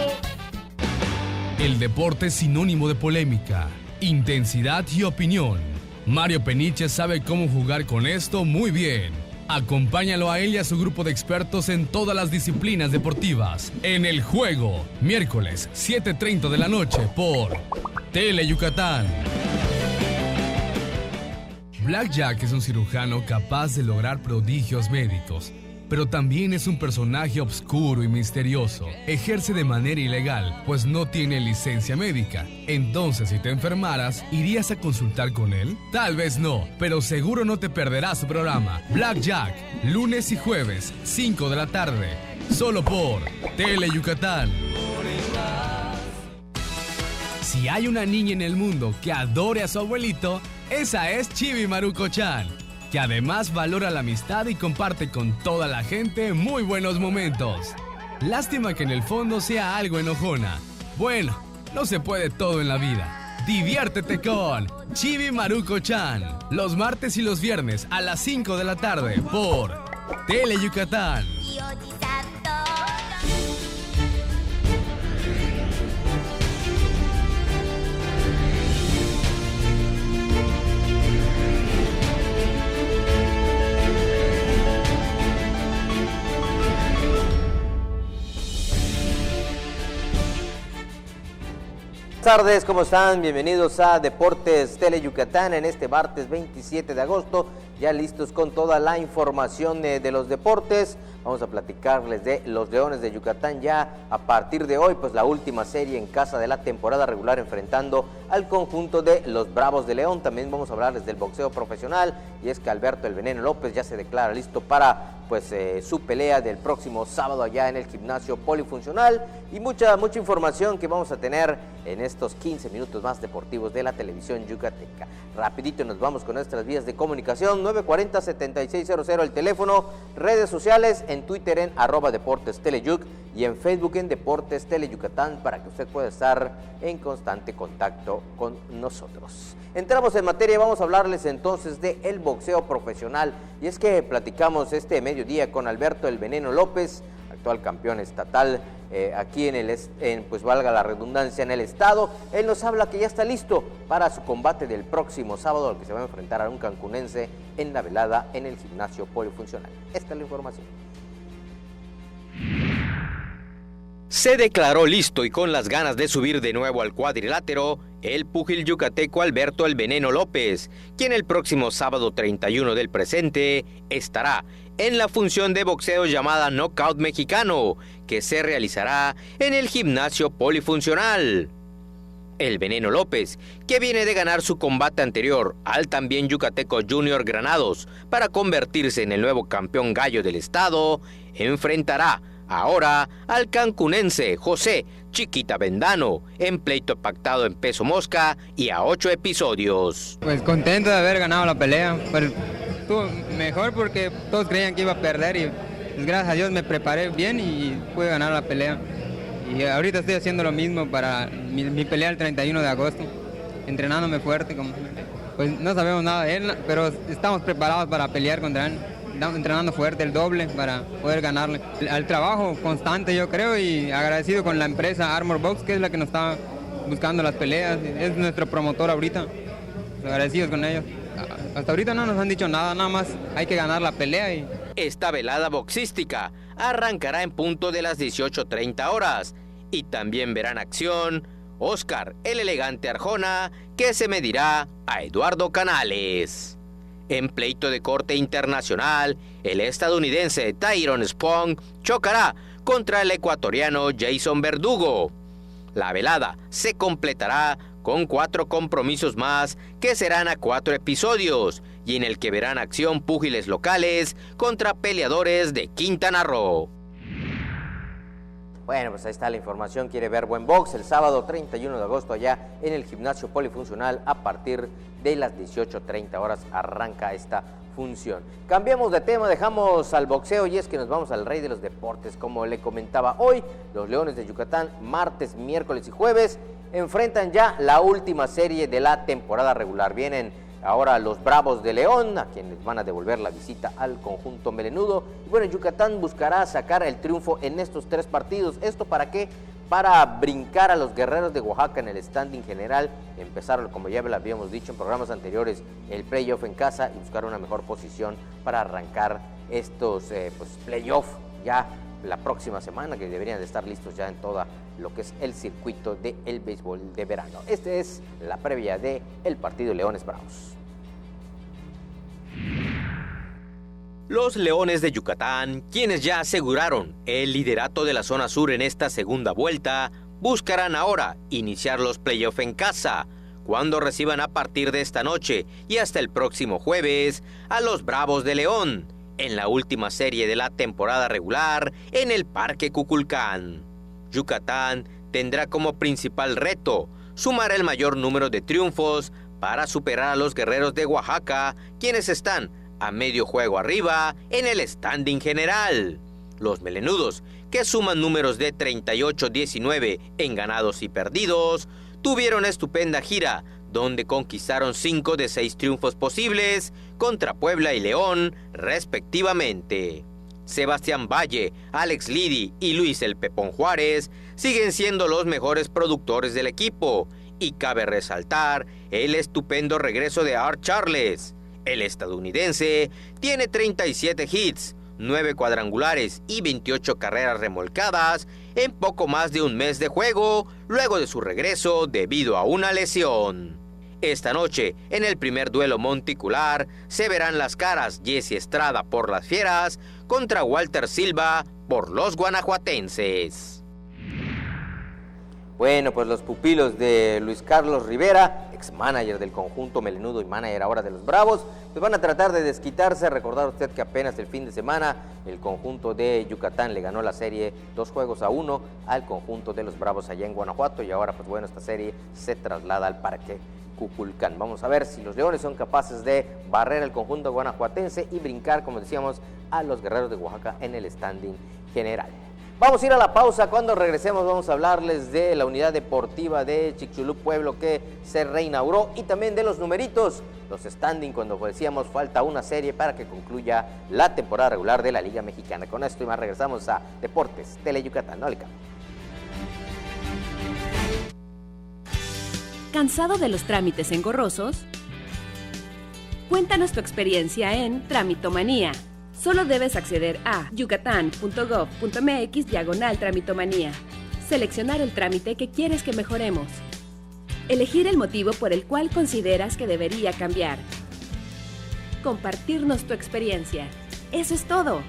El deporte es sinónimo de polémica, intensidad y opinión. Mario Peniche sabe cómo jugar con esto muy bien. Acompáñalo a él y a su grupo de expertos en todas las disciplinas deportivas. En El Juego, miércoles 7:30 de la noche por Tele Yucatán. Black Jack es un cirujano capaz de lograr prodigios médicos, pero también es un personaje oscuro y misterioso. Ejerce de manera ilegal, pues no tiene licencia médica. Entonces, si te enfermaras, ¿irías a consultar con él? Tal vez no, pero seguro no te perderás su programa. Black Jack, lunes y jueves, 5 de la tarde, solo por Tele Yucatán. Si hay una niña en el mundo que adore a su abuelito, esa es Chibi Maruko-chan, que además valora la amistad y comparte con toda la gente muy buenos momentos. Lástima que en el fondo sea algo enojona. Bueno, no se puede todo en la vida. Diviértete con Chibi Maruko-chan, los martes y los viernes a las 5 de la tarde por Tele Yucatán. tardes, ¿cómo están? Bienvenidos a Deportes Tele Yucatán en este martes 27 de agosto, ya listos con toda la información de los deportes. Vamos a platicarles de los Leones de Yucatán ya a partir de hoy, pues la última serie en casa de la temporada regular enfrentando al conjunto de los Bravos de León. También vamos a hablarles del boxeo profesional, y es que Alberto El Veneno López ya se declara listo para su pelea del próximo sábado allá en el gimnasio polifuncional, y mucha información que vamos a tener en estos 15 minutos más deportivos de la televisión yucateca. Rapidito nos vamos con nuestras vías de comunicación, 940-7600 el teléfono, redes sociales, en Twitter en @DeportesTeleYuc y en Facebook en Deportes Tele Yucatán, para que usted pueda estar en constante contacto con nosotros. Entramos en materia y vamos a hablarles entonces de el boxeo profesional, y es que platicamos este mediodía con Alberto El Veneno López, actual campeón estatal aquí pues valga la redundancia, en el estado. Él nos habla que ya está listo para su combate del próximo sábado, al que se va a enfrentar a un cancunense en la velada en el gimnasio polifuncional. Esta es la información. Se declaró listo y con las ganas de subir de nuevo al cuadrilátero el púgil yucateco Alberto El Veneno López, quien el próximo sábado 31 del presente estará en la función de boxeo llamada Knockout Mexicano, que se realizará en el gimnasio polifuncional. El Veneno López, que viene de ganar su combate anterior al también yucateco Junior Granados para convertirse en el nuevo campeón gallo del estado, enfrentará ahora al cancunense José Chiquita Vendano en pleito pactado en peso mosca y a 8 episodios. Pues contento de haber ganado la pelea, pues estuvo mejor porque todos creían que iba a perder, y pues, gracias a Dios me preparé bien y pude ganar la pelea. Y ahorita estoy haciendo lo mismo para mi pelea el 31 de agosto, entrenándome fuerte. Pues no sabemos nada de él, pero estamos preparados para pelear contra él. Estamos entrenando fuerte, el doble, para poder ganarle. Al trabajo constante, yo creo, y agradecido con la empresa Armor Box, que es la que nos está buscando las peleas, es nuestro promotor ahorita. Agradecidos con ellos. Hasta ahorita no nos han dicho nada más hay que ganar la pelea. Esta velada boxística arrancará en punto de las 18:30 horas y también verán acción Oscar el Elegante Arjona, que se medirá a Eduardo Canales. En pleito de corte internacional, el estadounidense Tyrone Spong chocará contra el ecuatoriano Jason Verdugo. La velada se completará con 4 compromisos más que serán a 4 episodios, y en el que verán acción púgiles locales contra peleadores de Quintana Roo. Bueno, pues ahí está la información. Quiere ver buen box el sábado 31 de agosto allá en el gimnasio polifuncional a partir de las 18:30 horas arranca esta función. Cambiamos de tema, dejamos al boxeo, y es que nos vamos al rey de los deportes. Como le comentaba hoy, los Leones de Yucatán, martes, miércoles y jueves, enfrentan ya la última serie de la temporada regular. Vienen ahora los Bravos de León, a quienes van a devolver la visita al conjunto melenudo. Y bueno, Yucatán buscará sacar el triunfo en estos 3 partidos. ¿Esto para qué? Para brincar a los Guerreros de Oaxaca en el standing general, empezar, como ya lo habíamos dicho en programas anteriores, el playoff en casa y buscar una mejor posición para arrancar estos playoff ya la próxima semana, que deberían de estar listos ya en toda lo que es el circuito del béisbol de verano. Esta es la previa de el partido Leones Bravos. Los Leones de Yucatán, quienes ya aseguraron el liderato de la zona sur en esta segunda vuelta, buscarán ahora iniciar los playoffs en casa, cuando reciban a partir de esta noche y hasta el próximo jueves a los Bravos de León, en la última serie de la temporada regular en el Parque Cuculcán. Yucatán tendrá como principal reto sumar el mayor número de triunfos para superar a los Guerreros de Oaxaca, quienes están a medio juego arriba en el standing general. Los melenudos, que suman números de 38-19 en ganados y perdidos, tuvieron estupenda gira, donde conquistaron 5 de 6 triunfos posibles contra Puebla y León, respectivamente. Sebastián Valle, Alex Lidi y Luis El Pepón Juárez siguen siendo los mejores productores del equipo, y cabe resaltar el estupendo regreso de Art Charles. El estadounidense tiene 37 hits, 9 cuadrangulares y 28 carreras remolcadas en poco más de un mes de juego, luego de su regreso debido a una lesión. Esta noche, en el primer duelo monticular, se verán las caras Jesse Estrada por las Fieras contra Walter Silva por los guanajuatenses. Bueno, pues los pupilos de Luis Carlos Rivera, ex-manager del conjunto melenudo y manager ahora de los Bravos, pues van a tratar de desquitarse. Recordar usted que apenas el fin de semana el conjunto de Yucatán le ganó la serie 2-1 al conjunto de los Bravos allá en Guanajuato, y ahora pues bueno, esta serie se traslada al Parque Cuculcán. Vamos a ver si los Leones son capaces de barrer el conjunto guanajuatense y brincar, como decíamos, a los Guerreros de Oaxaca en el standing general. Vamos a ir a la pausa. Cuando regresemos vamos a hablarles de la unidad deportiva de Chicxulub Pueblo que se reinauguró y también de los numeritos, los standing, cuando decíamos falta una serie para que concluya la temporada regular de la Liga Mexicana. Con esto y más regresamos a Deportes Tele Yucatán. No le cambie. ¿Cansado de los trámites engorrosos? Cuéntanos tu experiencia en Tramitomanía. Solo debes acceder a yucatán.gov.mx/tramitomanía. Seleccionar el trámite que quieres que mejoremos. Elegir el motivo por el cual consideras que debería cambiar. Compartirnos tu experiencia. Eso es todo.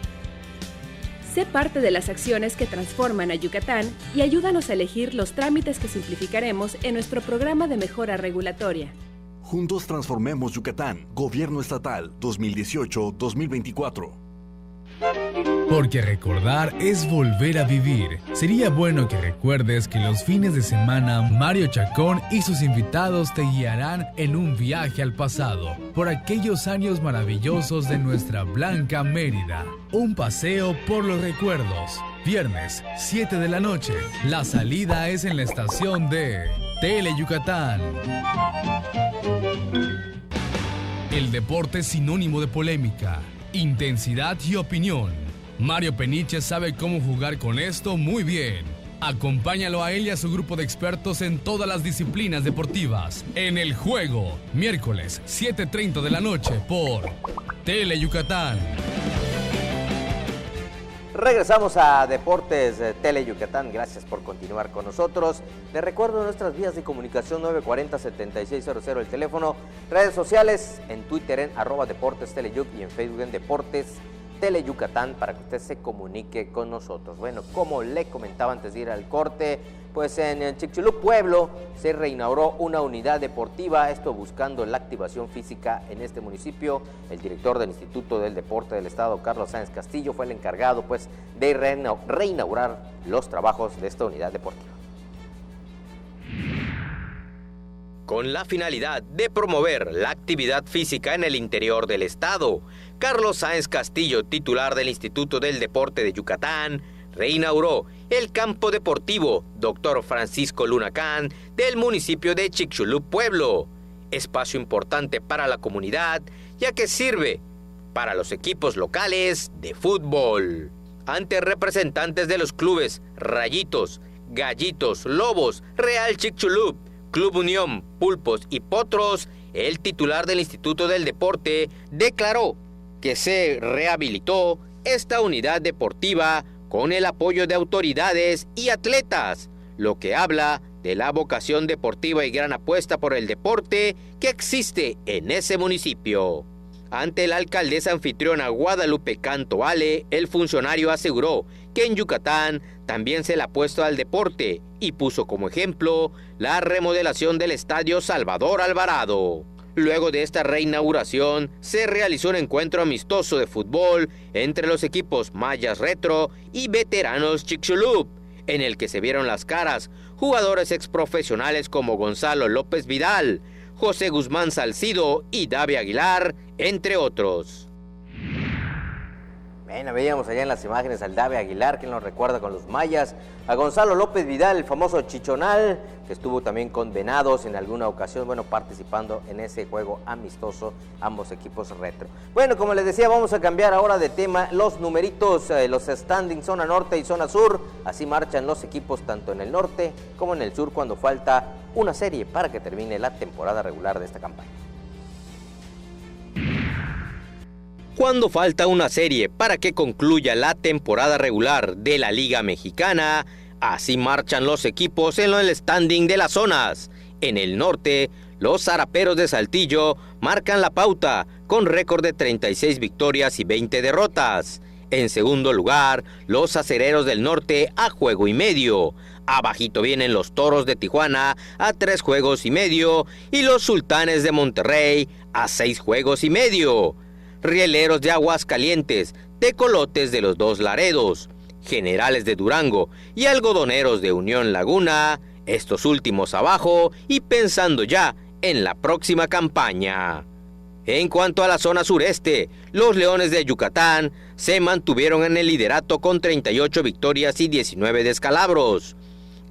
Sé parte de las acciones que transforman a Yucatán y ayúdanos a elegir los trámites que simplificaremos en nuestro programa de mejora regulatoria. Juntos transformemos Yucatán. Gobierno Estatal 2018-2024. Porque recordar es volver a vivir. Sería bueno que recuerdes que los fines de semana Mario Chacón y sus invitados te guiarán en un viaje al pasado, por aquellos años maravillosos de nuestra blanca Mérida. Un paseo por los recuerdos. Viernes, 7 de la noche. La salida es en la estación de Tele Yucatán. El deporte es sinónimo de polémica, intensidad y opinión. Mario Peniche sabe cómo jugar con esto muy bien. Acompáñalo a él y a su grupo de expertos en todas las disciplinas deportivas. En El Juego, miércoles 7:30 de la noche por Tele Yucatán. Regresamos a Deportes Tele Yucatán. Gracias por continuar con nosotros. Les recuerdo nuestras vías de comunicación: 940-7600 el teléfono, redes sociales, en Twitter en @Deportes Teleyuc y en Facebook en Deportes Tele Yucatán, para que usted se comunique con nosotros. Bueno, como le comentaba antes de ir al corte, pues en Chicxulub Pueblo se reinauguró una unidad deportiva, esto buscando la activación física en este municipio. El director del Instituto del Deporte del Estado, Carlos Sáenz Castillo, fue el encargado pues de reinaugurar los trabajos de esta unidad deportiva. Con la finalidad de promover la actividad física en el interior del estado, Carlos Sáenz Castillo, titular del Instituto del Deporte de Yucatán, reinauguró el campo deportivo Dr. Francisco Lunacán del municipio de Chicxulub Pueblo, espacio importante para la comunidad, ya que sirve para los equipos locales de fútbol. Ante representantes de los clubes Rayitos, Gallitos, Lobos, Real Chicxulub, Club Unión, Pulpos y Potros, el titular del Instituto del Deporte declaró que se rehabilitó esta unidad deportiva con el apoyo de autoridades y atletas, lo que habla de la vocación deportiva y gran apuesta por el deporte que existe en ese municipio. Ante la alcaldesa anfitriona Guadalupe Canto Ale, el funcionario aseguró que en Yucatán también se le ha puesto al deporte y puso como ejemplo la remodelación del Estadio Salvador Alvarado. Luego de esta reinauguración, se realizó un encuentro amistoso de fútbol entre los equipos Mayas Retro y Veteranos Chicxulub, en el que se vieron las caras jugadores exprofesionales como Gonzalo López Vidal, José Guzmán Salcido y David Aguilar, entre otros. Bueno, veíamos allá en las imágenes al David Aguilar, quien nos recuerda con los Mayas, a Gonzalo López Vidal, el famoso Chichonal, que estuvo también con Venados en alguna ocasión, bueno, participando en ese juego amistoso, ambos equipos retro. Bueno, como les decía, vamos a cambiar ahora de tema, los numeritos, los standings, zona norte y zona sur, así marchan los equipos tanto en el norte como en el sur cuando falta una serie para que termine la temporada regular de esta campaña. Cuando falta una serie para que concluya la temporada regular de la Liga Mexicana, Así marchan los equipos en el standing de las zonas. En el norte, los Zaraperos de Saltillo marcan la pauta con récord de 36 victorias y 20 derrotas. En segundo lugar, los Acereros del Norte a juego y medio. Abajito vienen los Toros de Tijuana a 3 juegos y medio y los Sultanes de Monterrey a 6 juegos y medio. Rieleros de Aguascalientes, Tecolotes de los Dos Laredos, Generales de Durango y Algodoneros de Unión Laguna, estos últimos abajo y pensando ya en la próxima campaña. En cuanto a la zona sureste, los Leones de Yucatán se mantuvieron en el liderato con 38 victorias y 19 descalabros.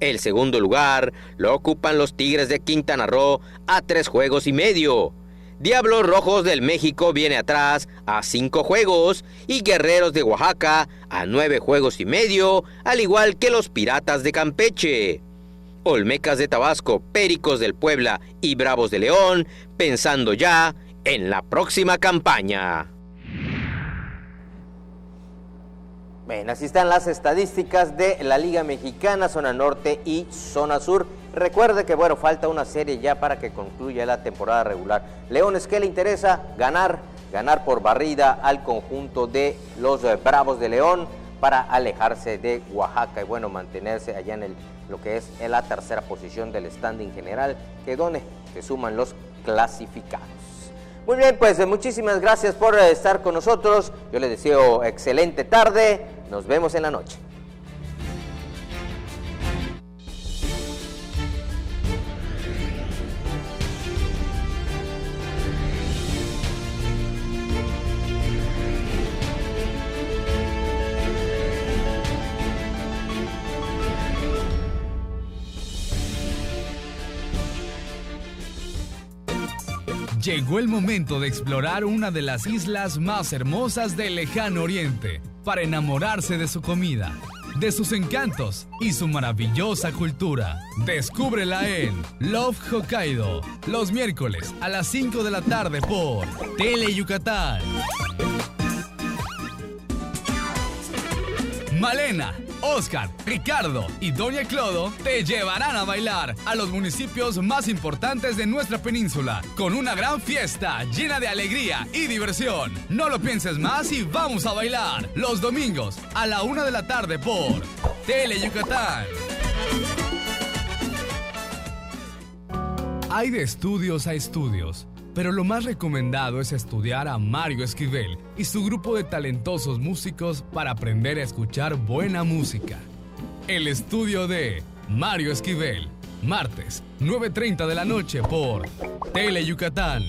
El segundo lugar lo ocupan los Tigres de Quintana Roo a 3 juegos y medio. Diablos Rojos del México viene atrás a 5 juegos y Guerreros de Oaxaca a 9 juegos y medio, al igual que los Piratas de Campeche. Olmecas de Tabasco, Pericos del Puebla y Bravos de León, pensando ya en la próxima campaña. Bien, así están las estadísticas de la Liga Mexicana, zona norte y zona sur. Recuerde que, falta una serie ya para que concluya la temporada regular. Leones, ¿qué le interesa? Ganar por barrida al conjunto de los Bravos de León para alejarse de Oaxaca y, mantenerse allá en lo que es en la tercera posición del standing general, que donde se suman los clasificados. Muy bien, pues muchísimas gracias por estar con nosotros. Yo les deseo excelente tarde. Nos vemos en la noche. Llegó el momento de explorar una de las islas más hermosas del lejano oriente para enamorarse de su comida, de sus encantos y su maravillosa cultura. Descúbrela en Love Hokkaido, los miércoles a las 5 de la tarde por Tele Yucatán. Malena, Oscar, Ricardo y Doña Clodo te llevarán a bailar a los municipios más importantes de nuestra península con una gran fiesta llena de alegría y diversión. No lo pienses más y vamos a bailar los domingos a la 1 de la tarde por Tele Yucatán. Hay de estudios a estudios, pero lo más recomendado es estudiar a Mario Esquivel y su grupo de talentosos músicos para aprender a escuchar buena música. El estudio de Mario Esquivel, martes, 9:30 de la noche por Tele Yucatán.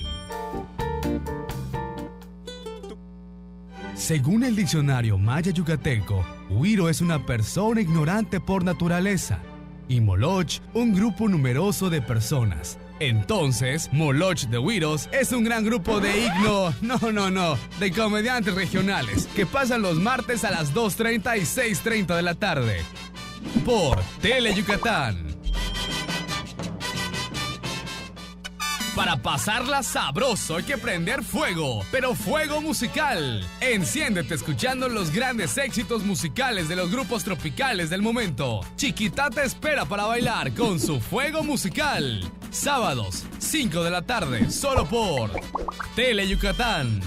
Según el diccionario maya yucateco, Huiro es una persona ignorante por naturaleza y Moloch, un grupo numeroso de personas. Entonces, Moloch de Huiros es un gran grupo de de comediantes regionales que pasan los martes a las 2:30 y 6:30 de la tarde por Tele Yucatán. Para pasarla sabroso hay que prender fuego, pero fuego musical. Enciéndete escuchando los grandes éxitos musicales de los grupos tropicales del momento. Chiquita te espera para bailar con su fuego musical. Sábados, 5 de la tarde, solo por Tele Yucatán.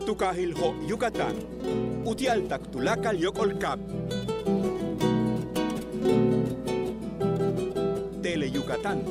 Tukahilho Yucatán. Utialtak Tulakal Yokolkap. Tele Yucatán.